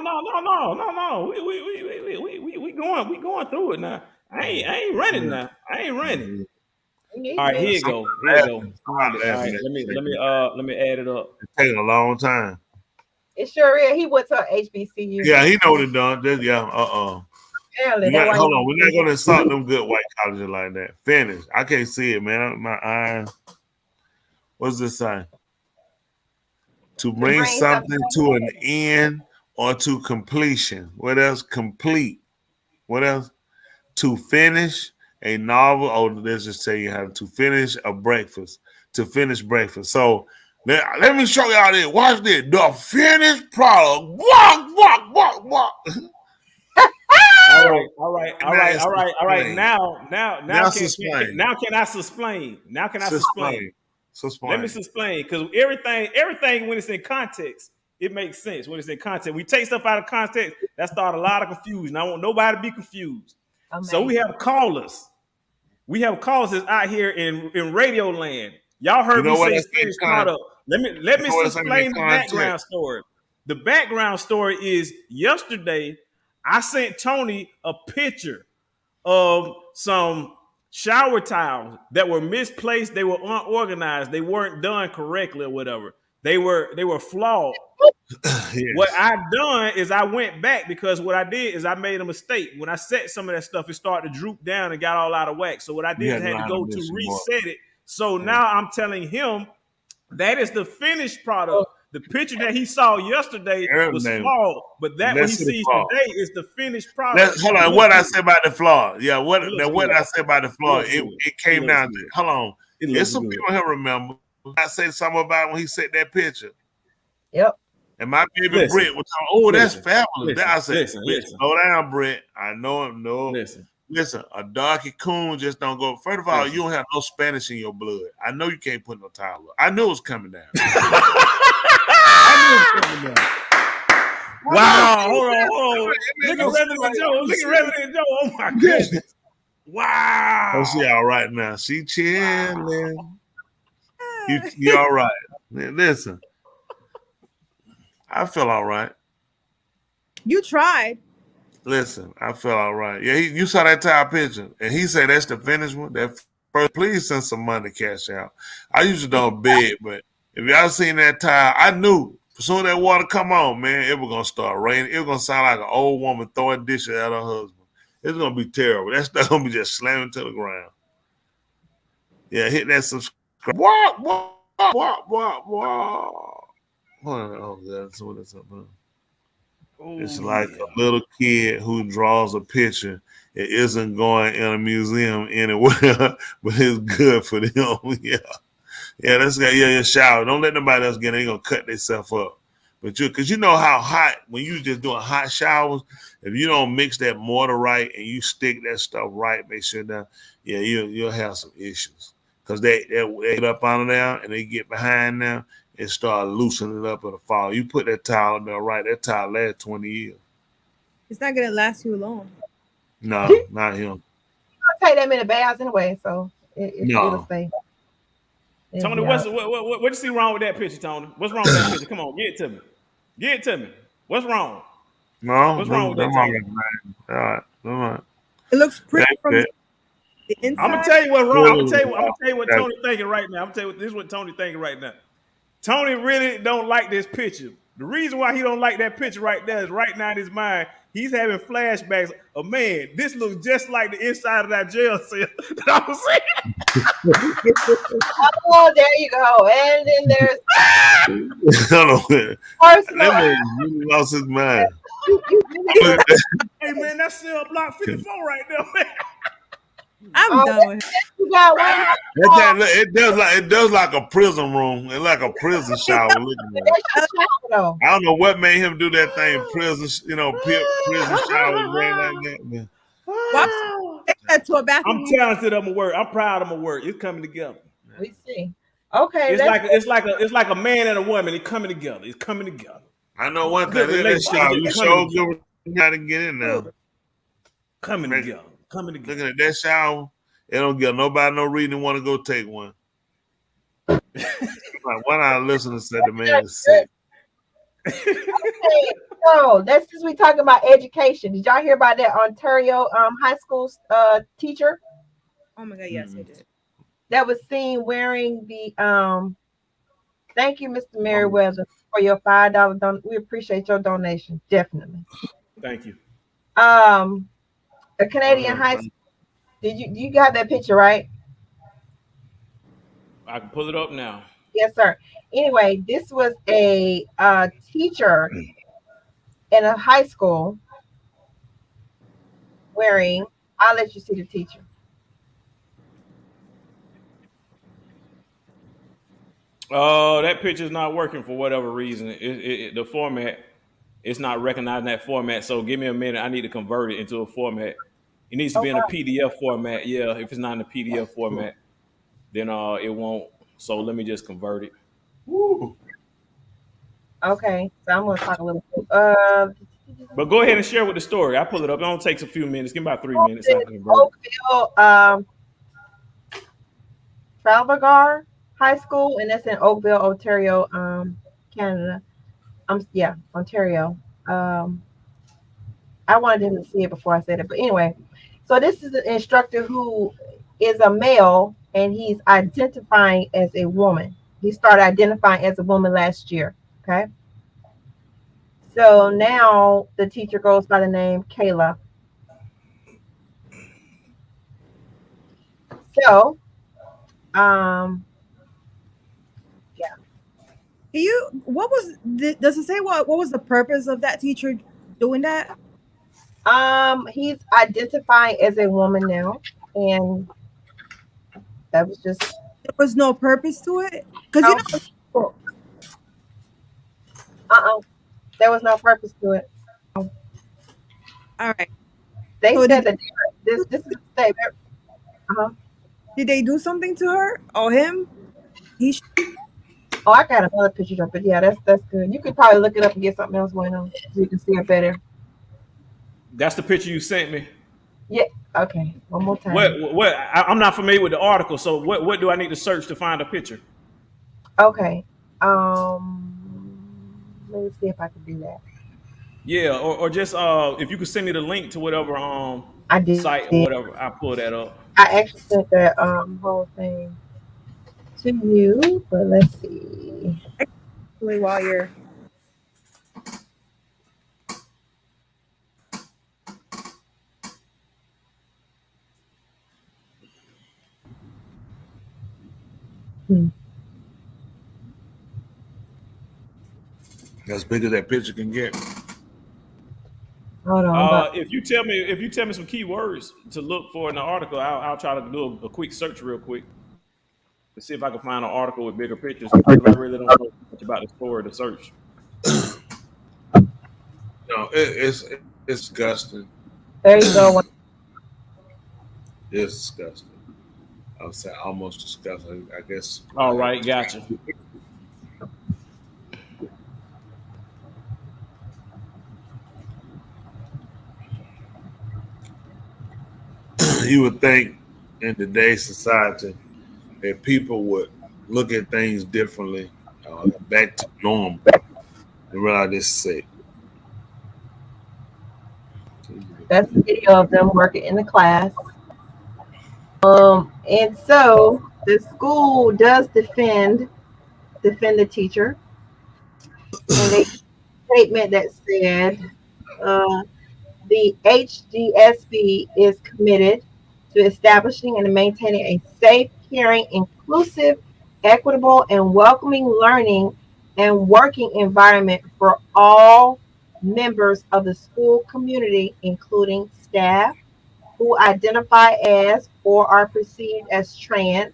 We going through it now. I ain't running now. I ain't running. All right, here you go. All right, let me add it up. It's taking a long time. It sure is. He went to HBCU. Yeah, he know what it done. Yeah, hold on. We're not gonna insult them good white colleges like that. Finish. I can't see it, man. My eyes. What's this sign? To bring something to an end or to completion. What else? Complete. What else? To finish a novel. Oh, let's just tell you how to finish a breakfast. To finish breakfast. So let me show y'all this. Watch this. The finished product. Walk. All right. Now can I explain? Let me explain, because everything when it's in context, it makes sense. When it's in context, we take stuff out of context, that start a lot of confusion. I want nobody to be confused. Amazing. So we have callers. We have callers that's out here in radio land. Y'all heard me say finished product. Let me explain the background story. The background story is yesterday I sent Tony a picture of some shower towels that were misplaced. They were unorganized. They weren't done correctly or whatever. They were flawed. Yes. What I done is I went back, because what I did is I made a mistake. When I set some of that stuff, it started to droop down and got all out of whack. So what I did is I had to go to reset it. So now I'm telling him that is the finished product. The picture that he saw yesterday was flawed, but that what he sees today is the finished product. Hold on, what I said about the flaw? Yeah, what I said about the flaw? It came down to. Hold on, there's some people here remember. I said something about when he said that picture. Yep. And my baby Britt was talking, oh, that's fabulous. I said, slow down, Britt. I know him. No. Listen, a darky coon just don't go. First of all, you don't have no Spanish in your blood. I know you can't put no towel up. I knew it was coming down. Wow, hold on. Look at Resident Joe. Oh my goodness. Wow. Oh, she all right now. She chilling. You all right. Man, listen. I feel all right. You tried. Listen, I feel all right. Yeah, you saw that tile picture, and he said that's the finished one. That first, please send some money to cash out. I usually don't bid, but if y'all seen that tile, I knew as soon as that water come on, man, it was gonna start raining. It was gonna sound like an old woman throwing dishes at her husband. It's gonna be terrible. That stuff gonna be just slamming to the ground. Yeah, hit that subscribe. What? Oh, that's what it's about. It's like a little kid who draws a picture. It isn't going in a museum anywhere, but it's good for them. Yeah. Yeah, that's your shower. Don't let nobody else get in. They gonna cut themselves up. But because you know how hot when you just doing hot showers, if you don't mix that mortar right and you stick that stuff right, make sure that you'll have some issues. Because they get up on there and they get behind now and start loosening it up in the fall. You put that towel in there right, that towel lasts 20 years. It's not gonna last too long. No, not him. I'll take them in the baths anyway, so it'll No. stay. Tony, what you see wrong with that picture, Tony? What's wrong with that picture? Come on, get it to me. Get it to me. What's wrong? No, what's wrong with that, Tony? All right. It looks pretty from the inside. I'm gonna tell you what's wrong. I'm gonna tell you what Tony's thinking right now. I'm gonna tell you this is what Tony's thinking right now. Tony really don't like this picture. The reason why he don't like that picture right there is right now in his mind, he's having flashbacks of, man, this looks just like the inside of that jail cell that I was saying. Oh, there you go. And then there's that man really lost his mind. Hey man, that's cell block 54 right there, man. I'm done with it. You got one. It does like a prison room. It's like a prison shower. Looking at it. I don't know what made him do that thing. Prison shower way like that. Man. I'm talented. I'm proud of my work. It's coming together. We see. Okay. It's like a man and a woman. It's coming together. It's coming together. I know one thing. You sure good. You gotta get in there. Coming together. Looking at that shower, it don't give nobody no reason to want to go take one. Like one of our listeners said the man is sick. Okay, so that's since we talking about education. Did y'all hear about that Ontario high school teacher? Oh my God, yes, I did. That was seen wearing the thank you, Mr. Merriweather, for your $5 we appreciate your donation, definitely. Thank you. A Canadian high school. Did you got that picture, right? I can pull it up now. Yes, sir. Anyway, this was a teacher in a high school wearing. I'll let you see the teacher. That picture's not working for whatever reason. The format, it's not recognizing that format. So give me a minute. I need to convert it into a format. It needs to be in a PDF format. Yeah, if it's not in a PDF format, then it won't. So let me just convert it. Woo. Okay, so I'm gonna talk a little bit. But go ahead and share with the story. I pull it up. It only takes a few minutes. Give me about 3 minutes. I can convert Oakville, Trafalgar High School, and that's in Oakville, Ontario, Canada. Ontario. I wanted him to see it before I said it, but anyway. So this is an instructor who is a male, and he's identifying as a woman. He started identifying as a woman last year. Okay. So now the teacher goes by the name Kayla. So, Does it say what was the purpose of that teacher doing that? He's identifying as a woman now, and that was just. There was no purpose to it, because there was no purpose to it. All right. They said that this is the statement. Did they do something to her or him? I got another picture of it. Yeah, that's good. You could probably look it up and get something else going on so you can see it better. That's the picture you sent me. Yeah. Okay. One more time. What? I'm not familiar with the article, so what do I need to search to find a picture? Okay. Let me see if I can do that. Yeah, or just if you could send me the link to whatever site or whatever, I'll pull that up. I actually sent that whole thing to you, but let's see. Actually, while you're As big as that picture can get. Hold on. If you tell me some keywords to look for in the article, I'll try to do a quick search real quick. to see if I can find an article with bigger pictures because I really don't know much about the story to search. No, it's disgusting. There you go. It's disgusting. I would say almost disgusting. I guess. All right, gotcha. You would think in today's society that people would look at things differently, back to normal, and realize this is sick. That's the video of them working in the class. And so the school does defend the teacher, and they statement that said the HDSB is committed to establishing and maintaining a safe, caring, inclusive, equitable, and welcoming learning and working environment for all members of the school community, including staff who identify as or are perceived as trans,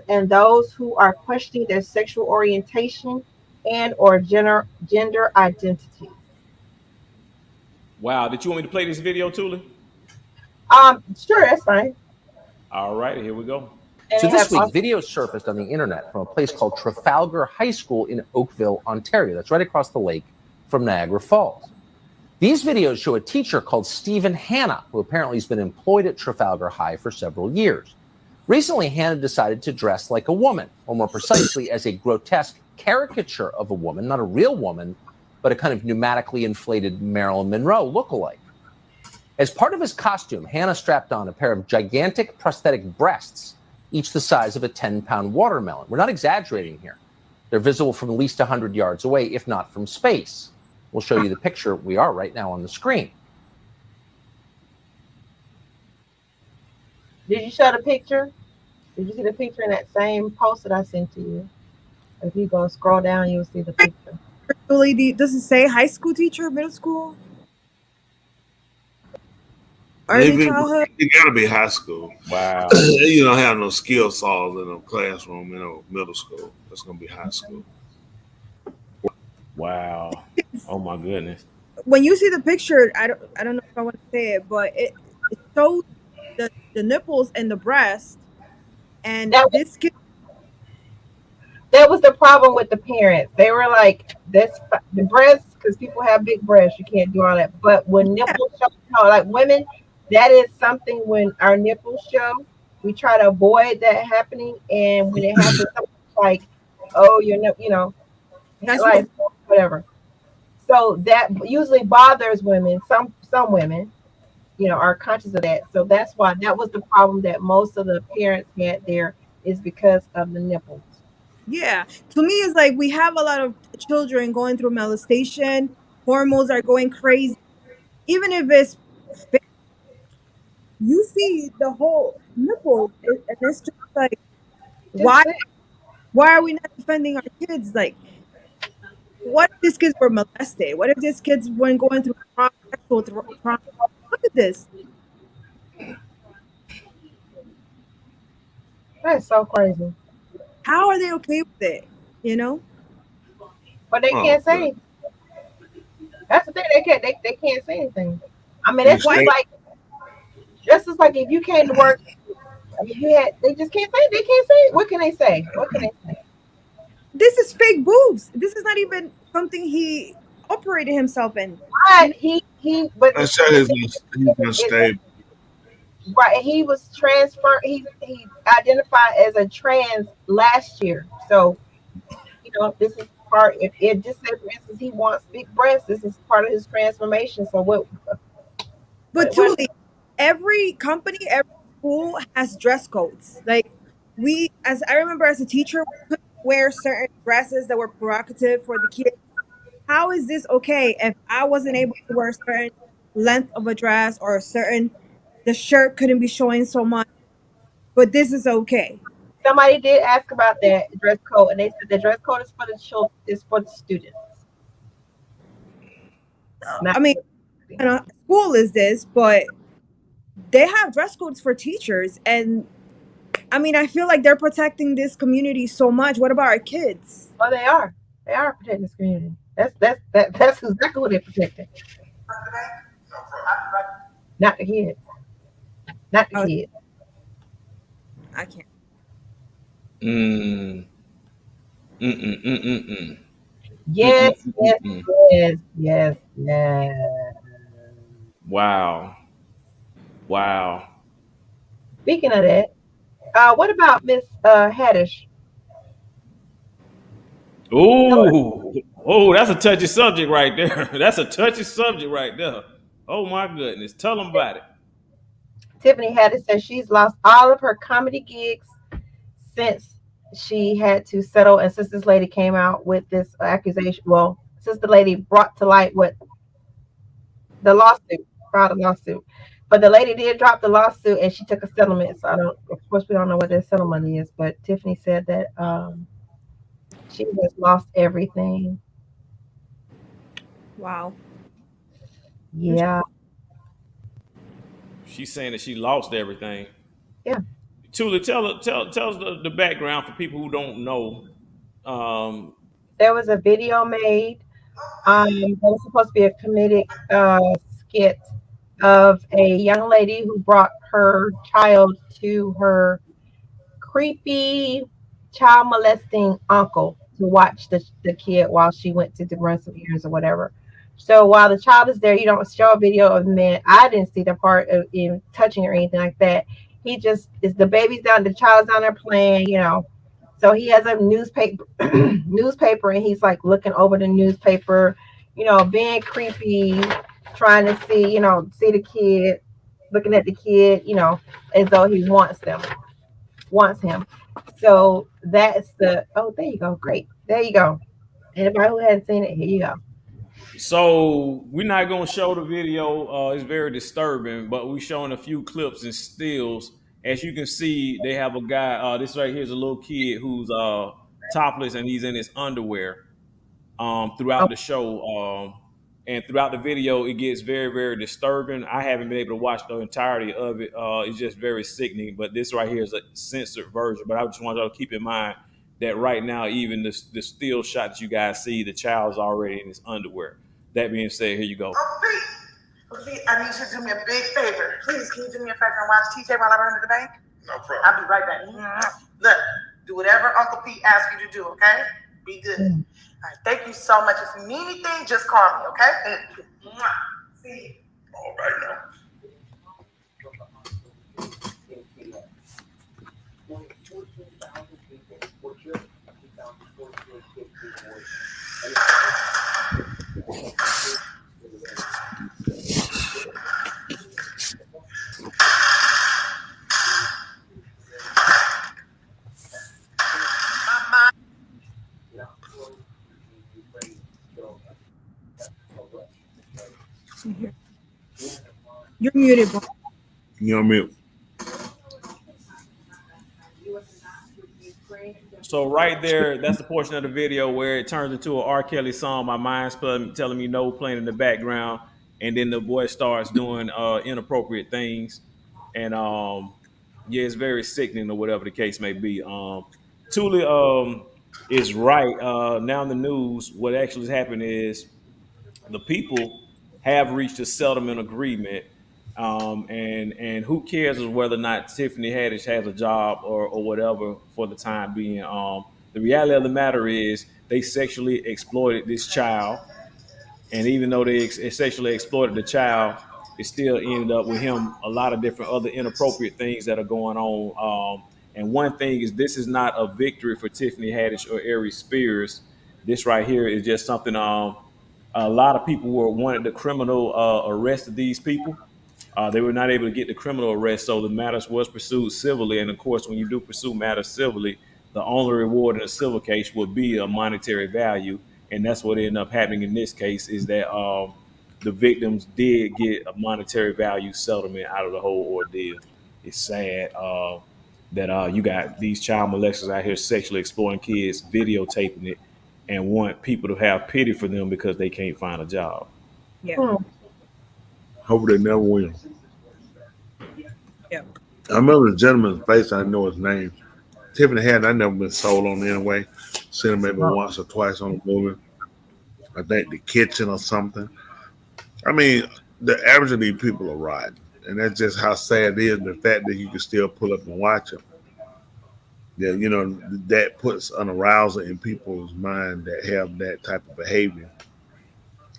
and those who are questioning their sexual orientation and or gender identity. Wow. Did you want me to play this video, Tula? Sure, that's fine. All right, here we go. So this week, videos surfaced on the internet from a place called Trafalgar High School in Oakville, Ontario. That's right across the lake from Niagara Falls. These videos show a teacher called Stephen Hanna, who apparently has been employed at Trafalgar High for several years. Recently, Hanna decided to dress like a woman, or more precisely, as a grotesque caricature of a woman, not a real woman, but a kind of pneumatically inflated Marilyn Monroe lookalike. As part of his costume, Hanna strapped on a pair of gigantic prosthetic breasts, each the size of a 10-pound watermelon. We're not exaggerating here. They're visible from at least 100 yards away, if not from space. We'll show you the picture. We are right now on the screen. Did you show the picture? Did you see the picture in that same post that I sent to you? If you go scroll down, you'll see the picture. Does it say high school teacher, middle school? Maybe it gotta be high school. Wow. You don't have no skill saws in a classroom in middle school. That's gonna be high school. Wow. Oh my goodness. When you see the picture, I don't know if I want to say it, but it shows the nipples and the breast, and this kid. That was the problem with the parents. They were like, "That's the breasts," because people have big breasts. You can't do all that. But when nipples show, no, like women, that is something. When our nipples show, we try to avoid that happening. And when it happens, like, "Oh, That's like whatever." So that usually bothers women. Some women, are conscious of that. So that's why that was the problem that most of the parents had there, is because of the nipples. Yeah, to me, it's like we have a lot of children going through molestation. Hormones are going crazy. Even if it's fake, you see the whole nipple, and it's just like, why are we not defending our kids? Like, what if these kids were molested? What if these kids weren't going through sexual trauma? Look at this. That's so crazy. How are they okay with it? But they can't say anything. That's the thing. They can't say anything. I mean, it's just like if you came to work. I mean, they just can't say. They can't say. What can they say? This is fake boobs. This is not even something he operated himself in. But but I said he's gonna stay. Right, he was transferred. He identified as a trans last year. So, this is part. If it just say, for instance, he wants big breasts, this is part of his transformation. So what? But truly, every company, every school has dress codes. Like I remember as a teacher, we couldn't wear certain dresses that were provocative for the kids. How is this okay if I wasn't able to wear a certain length of a dress or the shirt couldn't be showing so much, but this is okay? Somebody did ask about that dress code, and they said the dress code is for the children, is for the students. I mean, school is this, but they have dress codes for teachers, and I mean, I feel like they're protecting this community so much. What about our kids? Oh, they are. They are protecting this community. That's exactly what they're protecting. Not the kids. Not the Oh, kids. I can't. Mm. Mm-mm-mm-mm-mm. Yes, yes, Mm-mm-mm-mm. yes, yes, yes. Wow. Wow. Speaking of that, what about Miss Haddish? Ooh. Oh, that's a touchy subject right there. That's a touchy subject right there. Oh my goodness. Tell them about it. Tiffany Haddish says she's lost all of her comedy gigs since she had to settle, and since this lady came out with this accusation. Well, since the lady brought to light what the lawsuit, filed a lawsuit. But the lady did drop the lawsuit and she took a settlement. So I don't, of course, we don't know what that settlement is, but Tiffany said that she has lost everything. Wow. Yeah. She's saying that she lost everything. Yeah. Tula, tell us the background for people who don't know. There was a video made. That was supposed to be a comedic skit of a young lady who brought her child to her creepy child molesting uncle to watch the kid while she went to run some errands or whatever. So while the child is there, you don't show a video of the man. I didn't see the part of him touching or anything like that. He just is the baby's down, the child's down there playing, So he has a newspaper, and he's like looking over the newspaper, being creepy, trying to see the kid, looking at the kid, as though he wants him. So that's there you go. Great. There you go. Anybody who hasn't seen it, here you go. So we're not gonna show the video. It's very disturbing, but we're showing a few clips and stills. As you can see, they have a guy. This right here is a little kid who's topless and he's in his underwear throughout the show. And throughout the video, it gets very, very disturbing. I haven't been able to watch the entirety of it. It's just very sickening. But this right here is a censored version. But I just want y'all to keep in mind that right now, even the still shot that you guys see, the child's already in his underwear. That being said, here you go. Pete, I need you to do me a big favor. Please, can you do me a favor and watch TJ while I run to the bank? No problem. I'll be right back. Look, do whatever Uncle Pete asks you to do, okay? Be good. All right, thank you so much. If you need anything, just call me, okay? See you. All right now. You're muted, bro. You're on mute. So right there, that's the portion of the video where it turns into an R. Kelly song. My mind's telling me no, playing in the background, and then the boy starts doing inappropriate things, and yeah, it's very sickening or whatever the case may be. Tula is right. Now in the news, what actually has happened is the people have reached a settlement agreement. And who cares is whether or not Tiffany Haddish has a job or whatever for the time being. The reality of the matter is they sexually exploited this child, and even though they sexually exploited the child, it still ended up with him a lot of different other inappropriate things that are going on. And one thing is, this is not a victory for Tiffany Haddish or Aries Spears. This right here is just something. A lot of people wanted the criminal arrest of these people. They were not able to get the criminal arrest, so the matters was pursued civilly. And of course, when you do pursue matters civilly, the only reward in a civil case would be a monetary value, and that's what ended up happening in this case. Is that the victims did get a monetary value settlement out of the whole ordeal. It's sad that you got these child molesters out here sexually exploiting kids, videotaping it, and want people to have pity for them because they can't find a job. Yeah. Hope they never will. Yeah. I remember the gentleman's face. I know his name. Tiffany Haddish. I never been sold on anyway. Seen him maybe once or twice on a movie. I think The Kitchen or something. I mean, the average of these people are rotten, and that's just how sad it is. The fact that you can still pull up and watch them. Yeah, you know that puts an arousal in people's mind that have that type of behavior,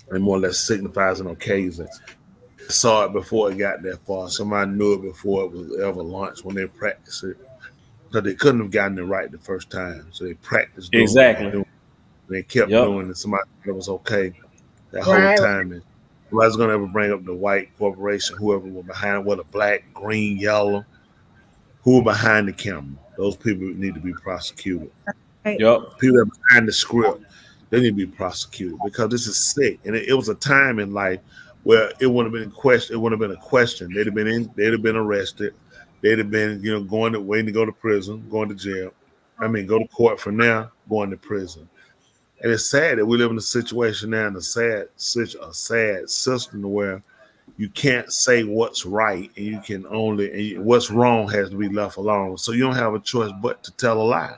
and more or less signifies an occasion. Saw it before it got that far. Somebody knew it before it was ever launched when they practiced it. Because they couldn't have gotten it right the first time. So they practiced doing Exactly. it. They kept Yep. doing it. Somebody thought it was okay that Right. whole time. And nobody's going to ever bring up the white corporation, whoever was behind, whether black, green, yellow, who were behind the camera. Those people need to be prosecuted. Right. Yep. People that are behind the script, they need to be prosecuted because this is sick. And it was a time in life where it wouldn't have been a question. It wouldn't have been a question. They'd have been in. They'd have been arrested. They'd have been, waiting to go to prison, going to jail. I mean, go to court from now, going to prison. And it's sad that we live in a situation now in a sad system where you can't say what's right, and you can only what's wrong has to be left alone. So you don't have a choice but to tell a lie.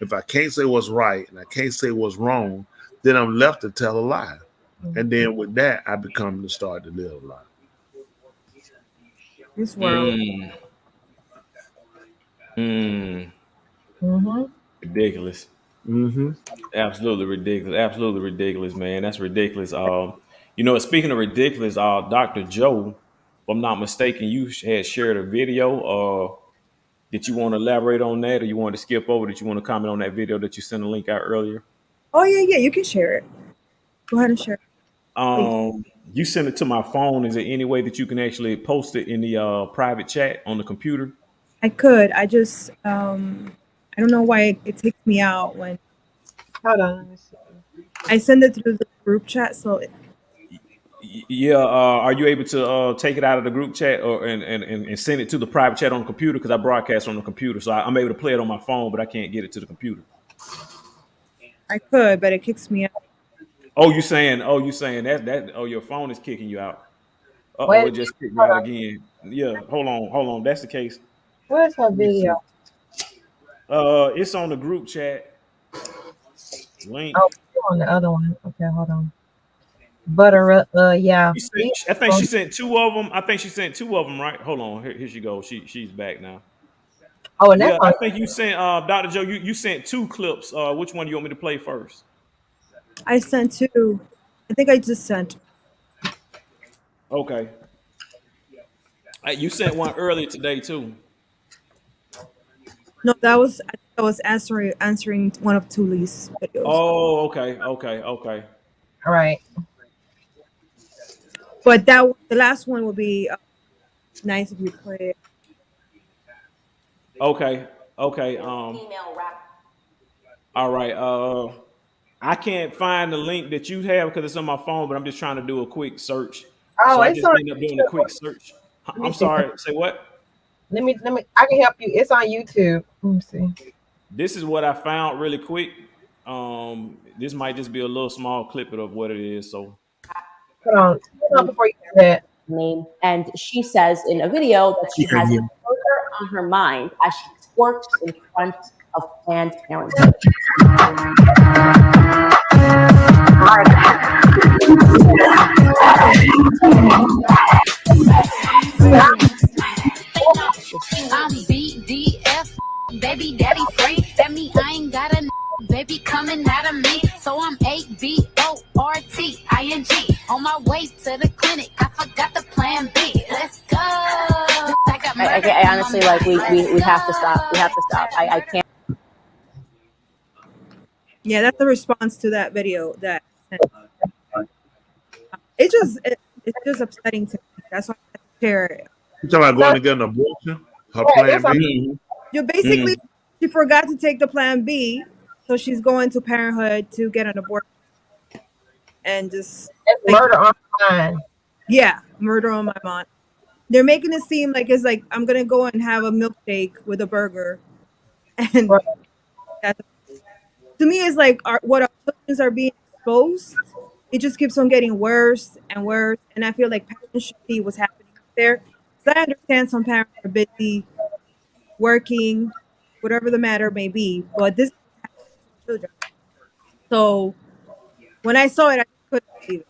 If I can't say what's right and I can't say what's wrong, then I'm left to tell a lie. And then with that, I become to start to live a lie. This world. Ridiculous. Absolutely ridiculous. Absolutely ridiculous, man. That's ridiculous. Speaking of ridiculous, Dr. Joe, if I'm not mistaken, you had shared a video. Did you want to elaborate on that, or you want to skip over? Did you want to comment on that video that you sent a link out earlier? Oh yeah, you can share it. Go ahead and share it. You sent it to my phone. Is there any way that you can actually post it in the private chat on the computer? I could. I just I don't know why it takes me out when Hold on. Let me see. I send it through the group chat. So Yeah. Are you able to take it out of the group chat and send it to the private chat on the computer? Because I broadcast on the computer, so I'm able to play it on my phone, but I can't get it to the computer. I could, but it kicks me out. Oh, you saying that? Oh, your phone is kicking you out. Wait, It just kicked me out again. Yeah. Hold on. That's the case. where's her Let me see. video? It's on the group chat link. Oh, on the other one. Okay, hold on. Butter, yeah. I think she sent two of them. Right? Hold on. Here she goes. She's back now. Oh, and that's I think you sent Dr. Joe. You sent two clips. Which one do you want me to play first? I sent two. I think I just sent. Okay. You sent one earlier today too. No, I was answering one of Tuli's videos. Oh, okay. all right. But the last one would be nice if you play it. Okay. All right. I can't find the link that you have because it's on my phone, but I'm just trying to do a quick search. Oh, so I it's just on ended up doing a quick search. I'm sorry. Say what? Let me. I can help you. It's on YouTube. Let me see. This is what I found really quick. This might just be a little small clip of what it is. So Hold on before you do that. Name, and she says in a video that she has a murder on her mind as she twerks in front of Planned Parenthood. I'm BDF, baby daddy free. That mean I ain't got a baby coming out of me. So I'm ABORTING. On my way to the clinic, I forgot the plan B. Let's go. I honestly we have to stop. We have to stop. I can't. Yeah, that's the response to that video. That it's just upsetting to me. That's why I share it. You talking about going to get an abortion? Her plan B? You basically she forgot to take the plan B, so she's going to Parenthood to get an abortion. And just murder on my mind. Yeah, murder on my mind. They're making it seem like it's like I'm gonna go and have a milkshake with a burger, and that's, to me, it's like what our children are being exposed. It just keeps on getting worse and worse, and I feel like parents should see what's happening there. So I understand some parents are busy working, whatever the matter may be, but this is children. So when I saw it, I couldn't believe it.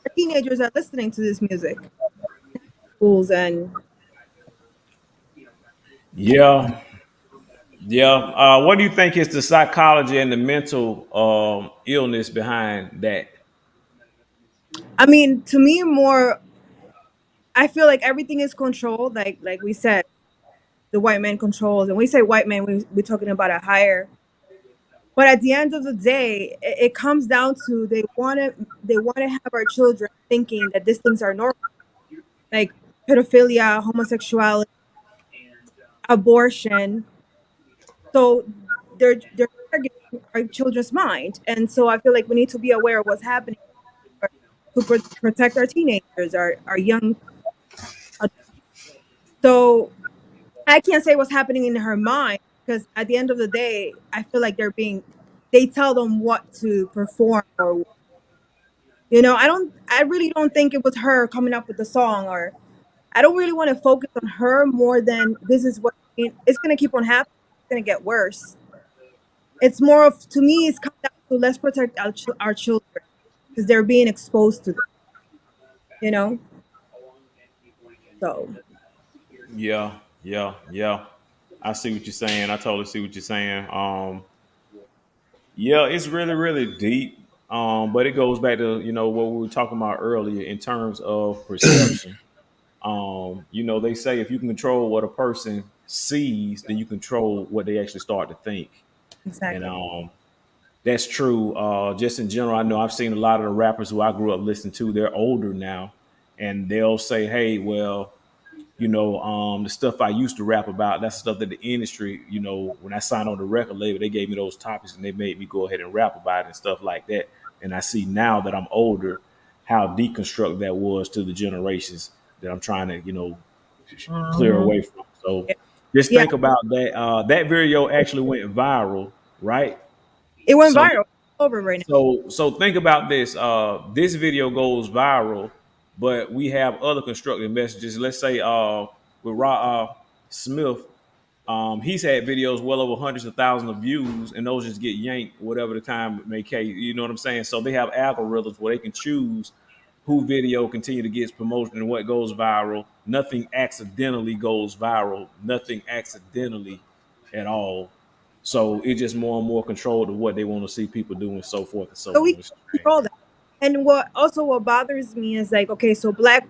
Our teenagers are listening to this music, schools, and Yeah, yeah. What do you think is the psychology and the mental illness behind that? I mean, to me, more. I feel like everything is controlled. Like we said, the white man controls, and when we say white man, we're talking about a higher. But at the end of the day, it comes down to they want to have our children thinking that these things are normal, like pedophilia, homosexuality, abortion. So they're targeting our children's mind, and so I feel like we need to be aware of what's happening to protect our teenagers, our young adults. So I can't say what's happening in her mind because at the end of the day, I feel like they tell them what to perform, or I really don't think it was her coming up with the song, or I don't really want to focus on her more than this is what it's going to keep on happening. It's going to get worse. It's more of, to me, it's come down to let's protect our children because they're being exposed to this, you know? So, Yeah, yeah, yeah. I see what you're saying. I totally see what you're saying. Yeah, it's really, really deep. But it goes back to what we were talking about earlier in terms of perception. They say if you can control what a person sees, then you control what they actually start to think. And exactly. that's true. Just in general, I know I've seen a lot of the rappers who I grew up listening to. They're older now, and they'll say, "Hey, well, the stuff I used to rap about, that's stuff that the industry, when I signed on the record label, they gave me those topics and they made me go ahead and rap about it and stuff like that. And I see now that I'm older, how deconstruct that was to the generations that I'm trying to, clear Mhm. away from. So just Yeah, think about that. That video actually went viral, right? it went So viral. It's over right now. so think about this. This video goes viral, but we have other constructive messages. Let's say with Smith, he's had videos well over hundreds of thousands of views, and those just get yanked, whatever the time may case. You know what I'm saying? So they have algorithms where they can choose who video continue to get promotion and what goes viral. Nothing accidentally goes viral. Nothing accidentally at all. So it's just more and more control to what they want to see people do and so forth and so So we on. can control that. And what bothers me is like, okay, so I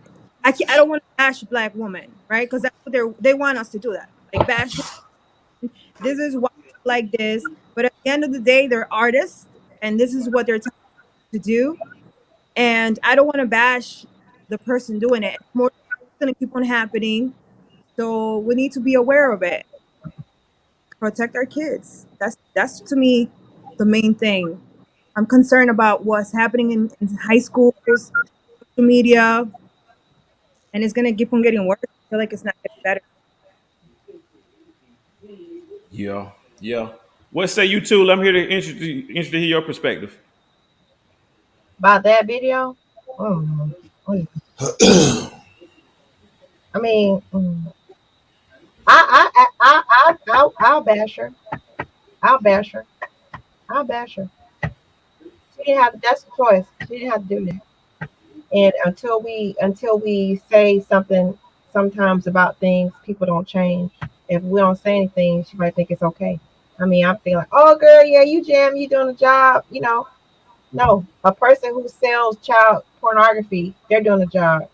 don't want to bash black women, right? Because that's what they want us to do that, like bash. This is why like this, but at the end of the day, they're artists, and this is what they're telling us to do. And I don't want to bash the person doing it. It's more going to keep on happening, so we need to be aware of it. Protect our kids. That's to me the main thing. I'm concerned about what's happening in high schools, social media, and it's gonna keep on getting worse. I feel like it's not getting better. Yeah, yeah. What say you two? I'm here to interested to hear your perspective. About that video. Mm. I mean, I'll bash her. I'll bash her. I'll bash her. She didn't have. That's a choice. She didn't have to do that. And until we say something, sometimes about things, people don't change. If we don't say anything, she might think it's okay. I mean, I'm feeling like, oh girl, yeah, you jam, you doing a job, No, a person who sells child pornography, they're doing a job.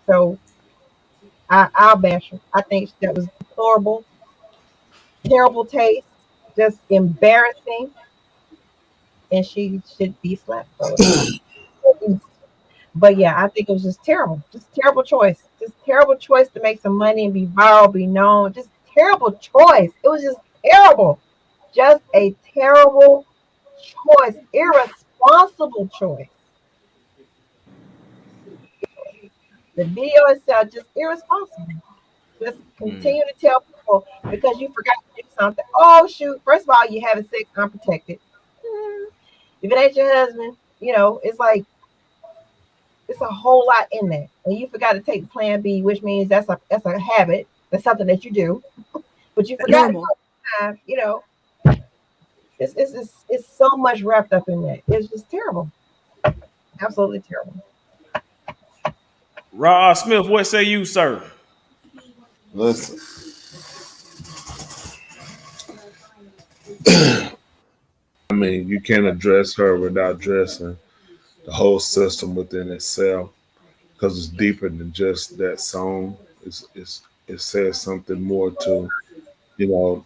So I'll bash her. I think that was deplorable, terrible taste, just embarrassing, and she should be slapped for it. But yeah, I think it was just terrible. Just terrible choice. Just terrible choice to make some money and be viral, be known. Just terrible choice. It was just terrible. Just a terrible choice. Irresponsible choice. The video itself just irresponsible. Just Mm. continue to tell people because you forgot to do something. Oh shoot! First of all, you having sex unprotected. If it ain't your husband, it's like It's a whole lot in that. And you forgot to take Plan B, which means that's a habit. That's something that you do, but you forgot. You know, it's so much wrapped up in that. It's just terrible. Absolutely terrible. Rod Smith, what say you, sir? Listen. I mean, you can't address her without addressing the whole system within itself, because it's deeper than just that song. It says something more to, you know,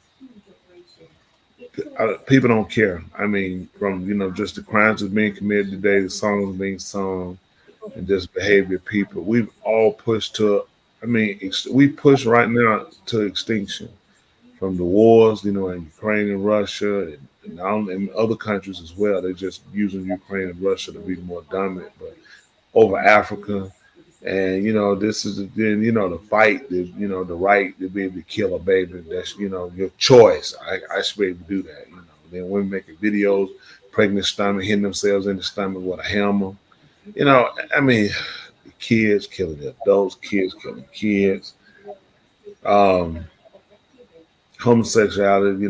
people don't care. I mean, from just the crimes that's being committed today, the songs being sung, and just behavior of people. We've all pushed to. I mean, we push right now to extinction from the wars, in Ukraine and Russia, and other countries as well. They're just using Ukraine and Russia to be more dominant, but over Africa. And this is then the fight, the right to be able to kill a baby. That's your choice. I should be able to do that. Then women making videos, pregnant stomach, hitting themselves in the stomach with a hammer. I mean, kids killing adults, kids killing kids. Homosexuality,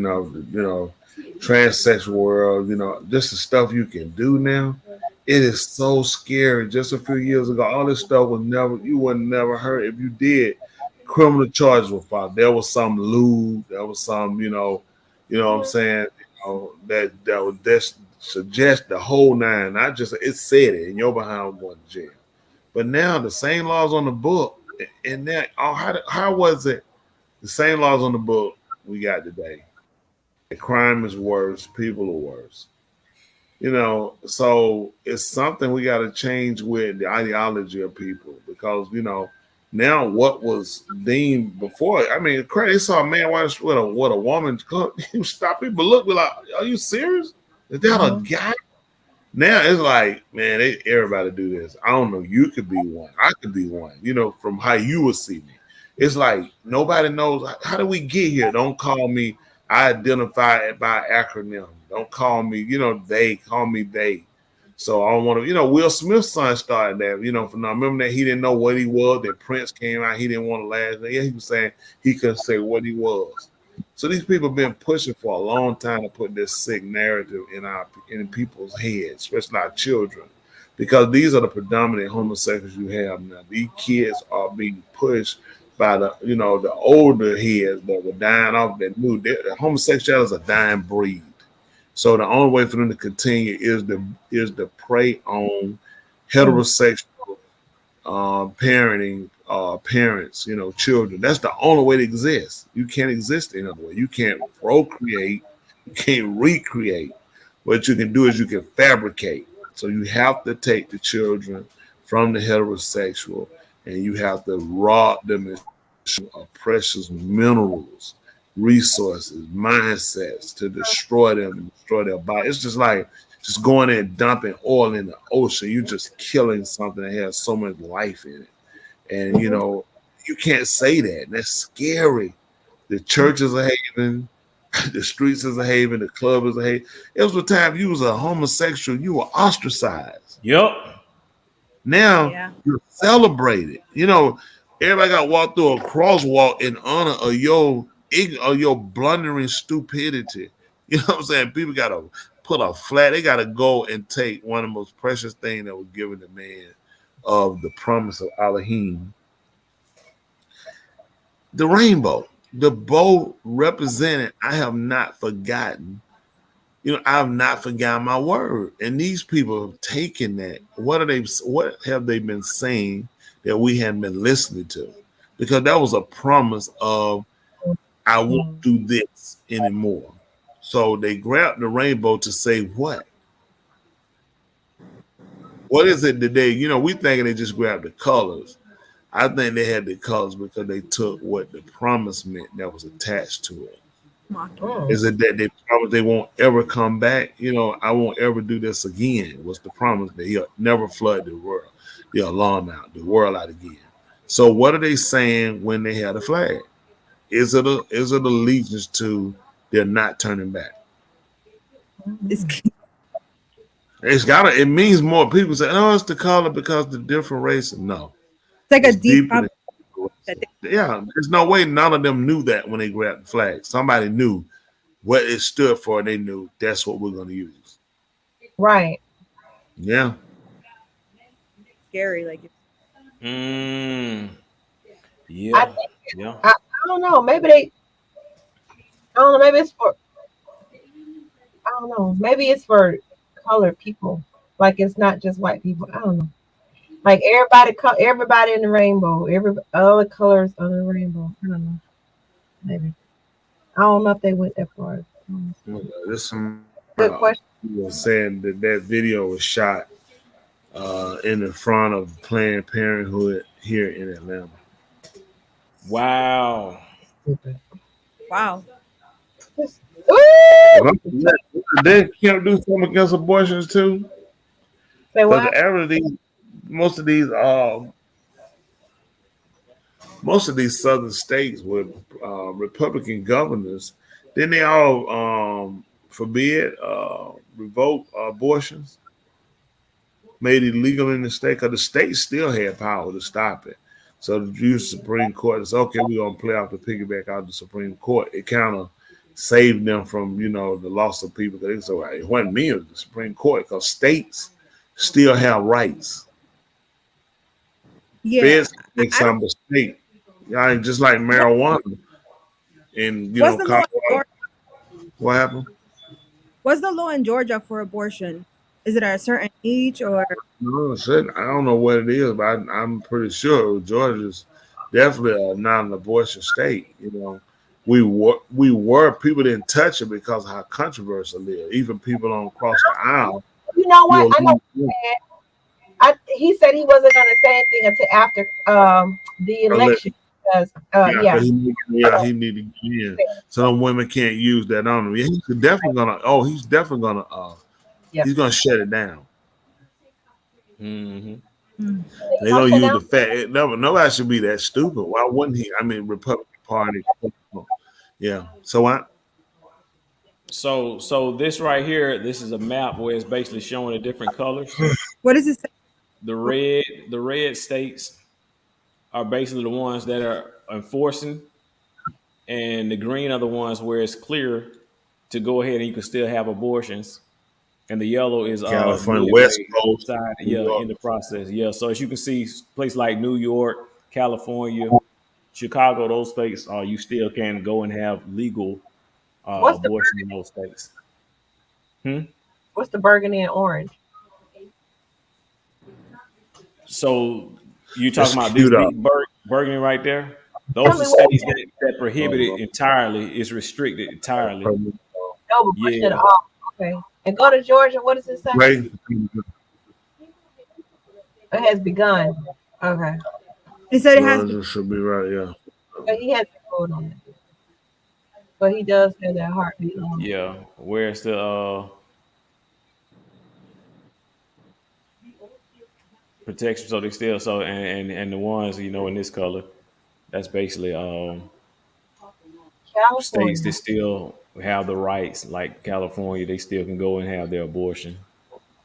transsexual world, just the stuff you can do now. It is so scary. Just a few years ago, all this stuff you would never heard. If you did, criminal charges were filed. There was some lewd, there was some, what I'm saying, that would suggest the whole nine. Not just it said it, and you're behind going to jail. But now the same laws on the book, and that how was it? The same laws on the book we got today. The crime is worse, people are worse. So it's something we got to change with the ideology of people, because now what was deemed before. I mean, they saw a man with a woman. You stop people, look, like, are you serious? Is that a guy? Now it's like, man, everybody do this. I don't know. You could be one. I could be one. From how you would see me. It's like nobody knows. How did we get here? Don't call me. I identify it by acronym. Don't call me. They call me they. So I don't want to. Will Smith's son started that. From now, remember that he didn't know what he was. That Prince came out. He didn't want to last. Yeah, he was saying he couldn't say what he was. So these people have been pushing for a long time to put this sick narrative in people's heads, especially our children, because these are the predominant homosexuals you have now. These kids are being pushed by the older heads that were dying off, that knew that homosexuality is a dying breed. So the only way for them to continue is to prey on heterosexual parenting, parents, children. That's the only way to exist. You can't exist any other way. You can't procreate, you can't recreate. What you can do is you can fabricate. So you have to take the children from the heterosexual, and you have to rob them of precious minerals, resources, mindsets to destroy them and destroy their body. It's just like just going in and dumping oil in the ocean. You're just killing something that has so much life in it. And you can't say that. That's scary. The church is a haven, the streets is a haven, the club is a haven. It was a time you was a homosexual, you were ostracized. Yep. Now you're celebrated. Everybody got to walk through a crosswalk in honor of your blundering stupidity. You know what I'm saying? People got to put a flag. They got to go and take one of the most precious things that was given to man, of the promise of Elohim. The rainbow, the bow represented, I have not forgotten. I have not forgotten my word. And these people have taken that. What have they been saying that we hadn't been listening to? Because that was a promise of, I won't do this anymore. So they grabbed the rainbow to say what? What is it that we thinking they just grabbed the colors. I think they had the colors because they took what the promise meant that was attached to it. Is it that they promise they won't ever come back? I won't ever do this again. What's the promise? That he'll never flood the world, the world out again. So what are they saying when they had a flag? Is it allegiance to they're not turning back? It means more. People say, "Oh, it's the color because the different races." No, It's like a it's deep deeper than. Yeah, there's no way none of them knew that when they grabbed the flag. Somebody knew what it stood for, and they knew that's what we're going to use. Right. Yeah. Scary, like. Yeah. I don't know. Maybe I don't know. Maybe it's for. I don't know. Maybe it's for colored people. Like it's not just white people. I don't know. Like everybody in the rainbow. All the colors of the rainbow. I don't know. Maybe. I don't know if they went that far. There's some Good question. people saying that video was shot in the front of Planned Parenthood here in Atlanta. Wow. Wow. They can't do something against abortions too. Because the average most of these southern states with Republican governors, didn't they all revoke abortions, made it illegal in the state? Because the state still had power to stop it. So the U.S. Supreme Court is okay. We're gonna play off the piggyback out of the Supreme Court. It kind of saved them from the loss of people. Because it wasn't me, it was the Supreme Court. Because states still have rights. Yeah, Feds make some mistake. Yeah, just like marijuana. And Colorado. What happened? What's the law in Georgia for abortion? Is it at a certain age or? No, I don't know what it is, but I'm pretty sure Georgia's definitely not an abortion state. We were people didn't touch it because of how controversial it is. Even people on across the aisle. You know what? I know. He said he wasn't going to say anything until after the election. Because, he needed to get in. Some women can't use that on him. He's definitely gonna. He's gonna shut it down. Mm-hmm. They don't use the fact. Nobody should be that stupid. Why wouldn't he? I mean, Republican Party. Yeah. So what? So this right here, this is a map where it's basically showing the different colors. What does it say? The red states are basically the ones that are enforcing, and the green are the ones where it's clear to go ahead and you can still have abortions. And the yellow is California, West Coast, side, in the process. Yeah. So as you can see, places like New York, California, Chicago, those states, you still can go and have legal abortion in those states. What's the burgundy and orange? So you talking about this burgundy right there? Those are states that prohibit it entirely, is restricted entirely. No, but push it off. Okay. And go to Georgia. What does it say? Right. It has begun. Okay. He said it has. It should be right. Yeah. But he has to vote on it. But he does have that heartbeat on it. Yeah. Where's the protection? So they still and the ones in this color, that's basically states that still have the rights, like California, they still can go and have their abortion,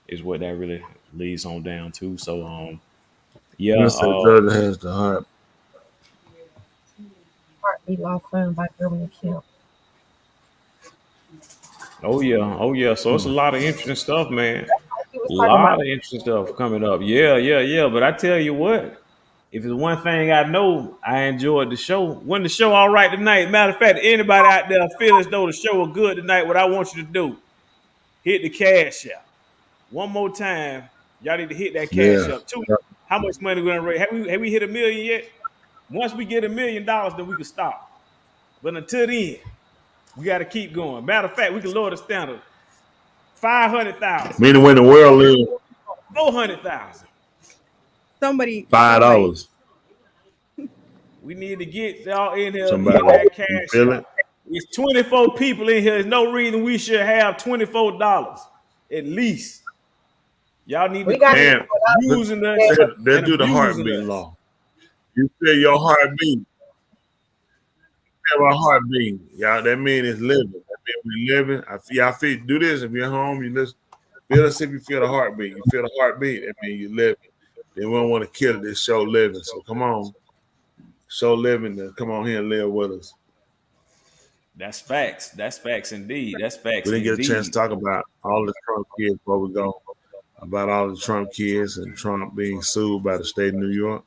is what that really leads on down to. So Georgia has the heartbeat law found by Governor Kemp. Oh yeah. So it's a lot of interesting stuff, man. A lot of interesting stuff coming up. Yeah. But I tell you what, if it's one thing I know, I enjoyed the show. Wasn't the show all right tonight? Matter of fact, anybody out there feel as though the show was good tonight, what I want you to do, hit the cash out. One more time, y'all need to hit that cash up too. How much money we're gonna raise? Have we hit $1 million yet? Once we get $1 million, then we can stop. But until then, we got to keep going. Matter of fact, we can lower the standard. 500,000. Meaning when the world lives. 400,000. Somebody. $5. We need to get y'all in here. Somebody that cash. feel it. It's 24 people in here. There's no reason we should have $24 at least. Y'all need to quit using that. They do the heartbeat law. You feel your heartbeat. Our heartbeat, y'all. That means it's living. That means we living. Y'all feel do this if you're home. You listen. Feel as if you feel the heartbeat. You feel the heartbeat, I mean, you live. They won't want to kill it. This show living. So come on. Show living. Then come on here and live with us. That's facts. That's facts indeed. That's facts. We didn't get a chance to talk about all the Trump kids before we go. About all the Trump kids and Trump being sued by the state of New York.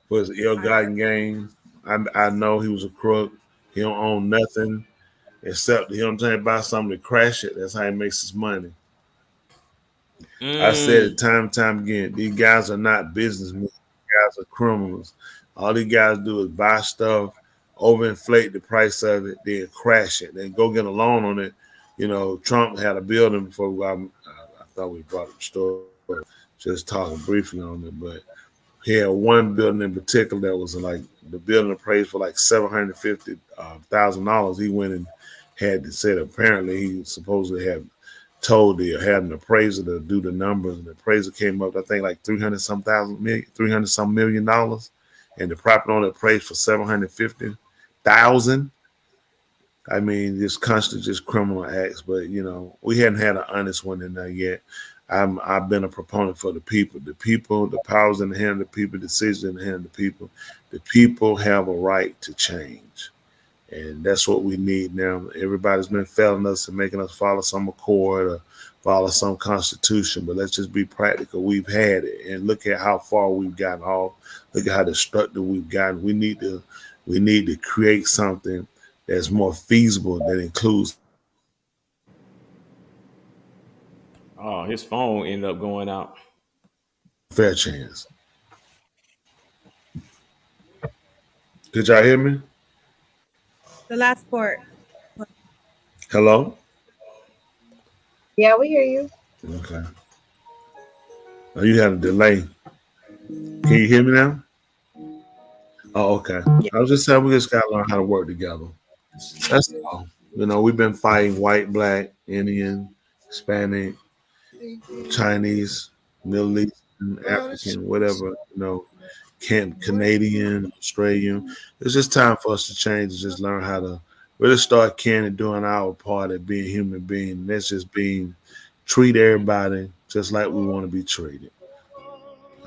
For his ill-gotten gain. I know he was a crook. He don't own nothing except, you know what I'm saying, buy something to crash it. That's how he makes his money. I said it time and time again, these guys are not businessmen. These guys are criminals. All these guys do is buy stuff, overinflate the price of it, then crash it, then go get a loan on it. You know, Trump had a building before I thought we brought up the story, just talking briefly on it, but he had one building in particular that was like the building appraised for like $750,000. He went and had to say that apparently he supposedly had told had an appraiser to do the numbers, and the appraiser came up, I think, like $300 million, and the property on it appraised for $750,000. I mean, just constant, just criminal acts. But you know, we hadn't had an honest one in there yet. I've been a proponent for the people. The people, the powers in the hand of the people, decisions in the hand of the people. The people have a right to change. And that's what we need now. Everybody's been failing us and making us follow some accord or follow some constitution. But let's just be practical. We've had it. And look at how far we've gotten off. Look at how destructive we've gotten. We need to create something that's more feasible that includes. Oh, his phone ended up going out. Fair chance. Did y'all hear me? The last part. Hello? Yeah, we hear you. Okay. Oh, you had a delay. Can you hear me now? Oh, okay. I was just saying we just got to learn how to work together. That's all. You know, we've been fighting white, black, Indian, Hispanic, Chinese, Middle Eastern, African, whatever, you know, Canadian, Australian. It's just time for us to change and just learn how to really start caring and doing our part at being human beings. That's just treat everybody just like we want to be treated.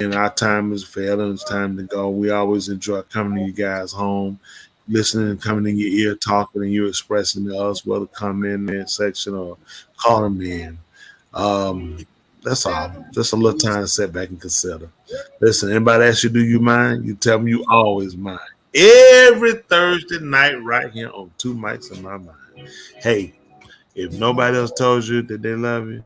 And our time is failing. It's time to go. We always enjoy coming to you guys home, listening and coming in your ear, talking, and you expressing to us, whether come in section or calling in. That's all. Just a little time to sit back and consider. Listen, anybody ask you, do you mind? You tell them you always mind. Every Thursday night right here on Two Mics in My Mind. Hey, if nobody else told you that they love you,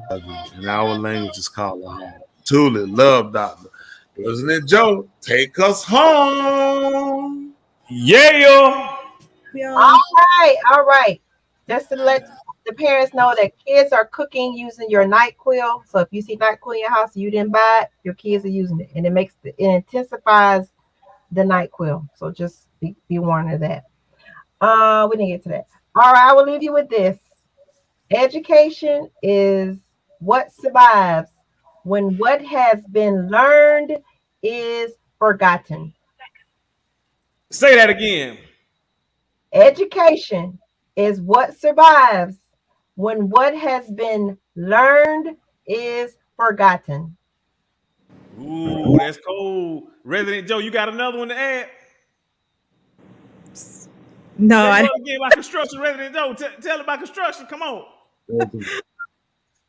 and our language is called home. Tuli, love doctor. President Joe, take us home. Yeah. All right. Just to let the parents know that kids are cooking using your NyQuil. So if you see NyQuil in your house and you didn't buy it, your kids are using it, and it intensifies the NyQuil. So just be warned of that. We didn't get to that. All right, I will leave you with this. Education is what survives when what has been learned is forgotten. Say that again. Education is what survives when what has been learned is forgotten. Ooh, that's cold. Resident Joe, you got another one to add? No, I don't. Again about construction, Resident Joe. Tell about construction. Come on.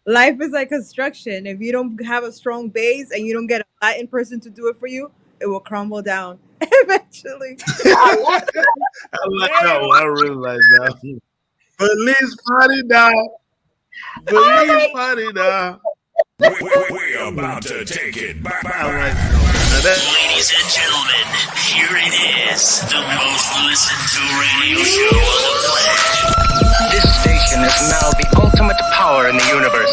Life is like construction. If you don't have a strong base and you don't get a Latin person to do it for you, it will crumble down eventually. I like that one. I really like that. Feliz Navidad. Feliz Navidad. We're about to take it back. Ladies and gentlemen, here it is, the most listened to radio show on the planet. This station is now the ultimate power in the universe.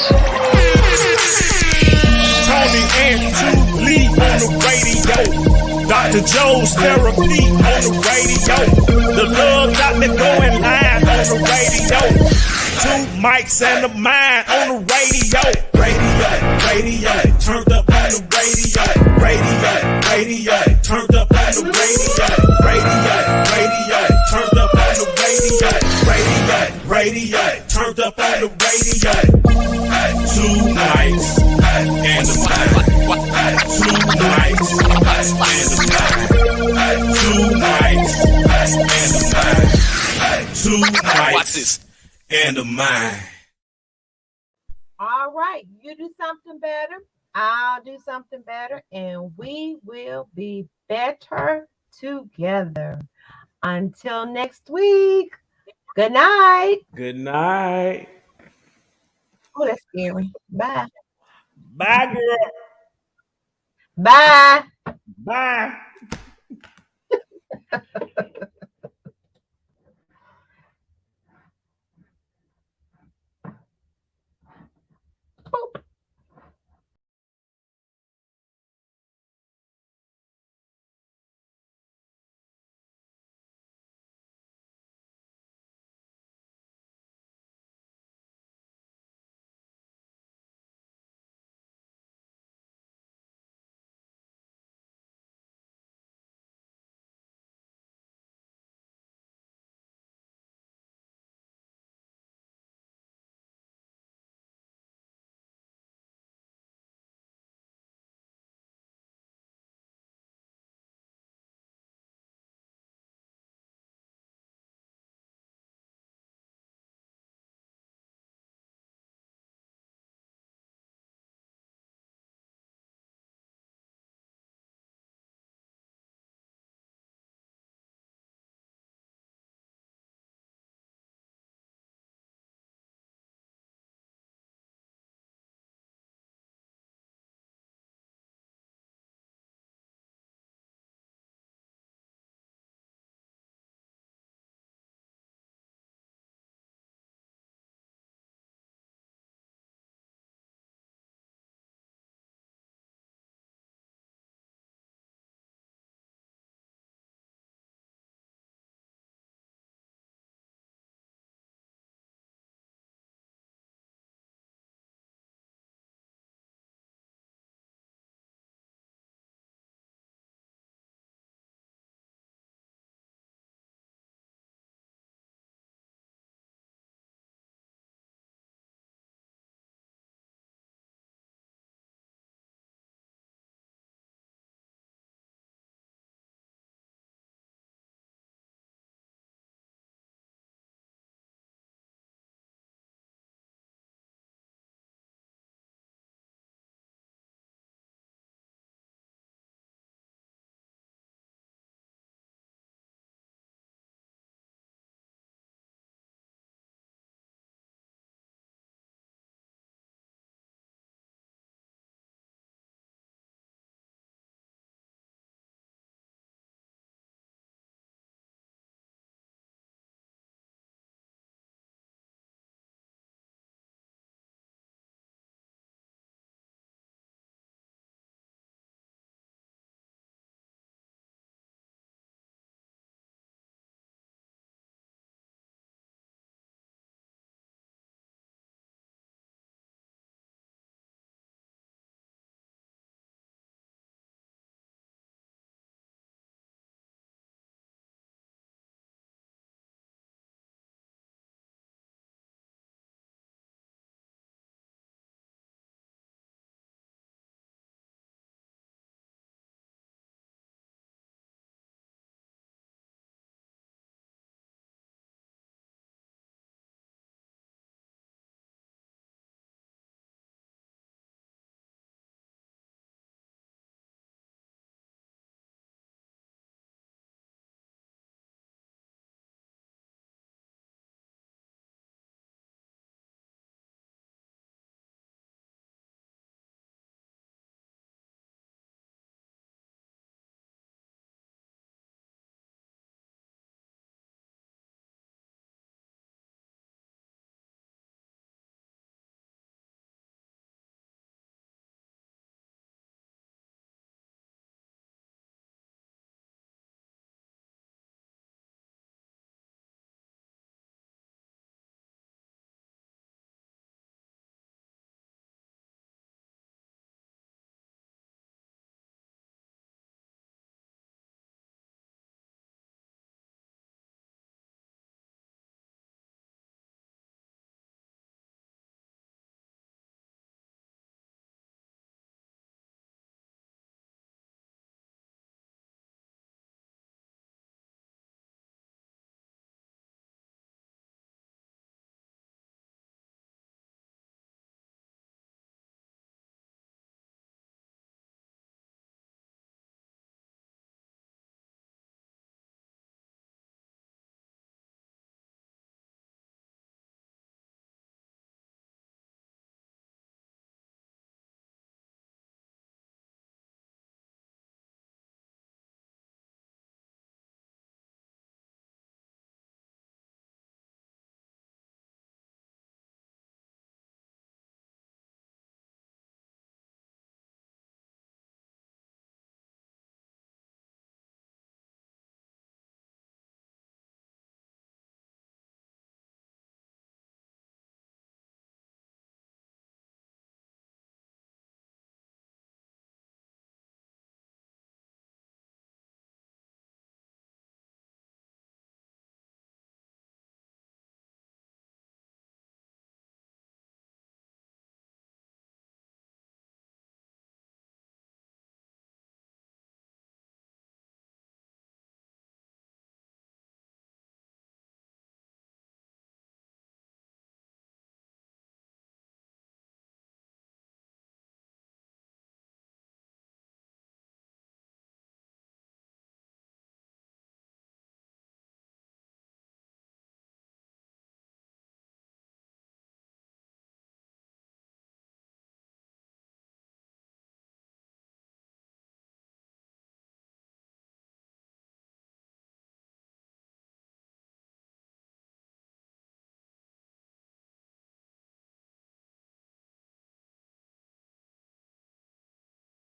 Tony and Julie on the radio. Dr. Joe's therapy on the radio. The love doctor going live on the radio. Two mics and a mind on the radio. Radio, turned up on the radio. Radio, turned up on the radio. Radio, turned up on the radio. radio, turned up on the radio. 2 nights and a night. 2 nights and a night. 2 nights and a night. 2 nights and a mind. All right, you do something better, I'll do something better, and we will be better together. Until next week, good night. Good night. Oh, that's scary. Bye. Bye, girl. Bye. Bye.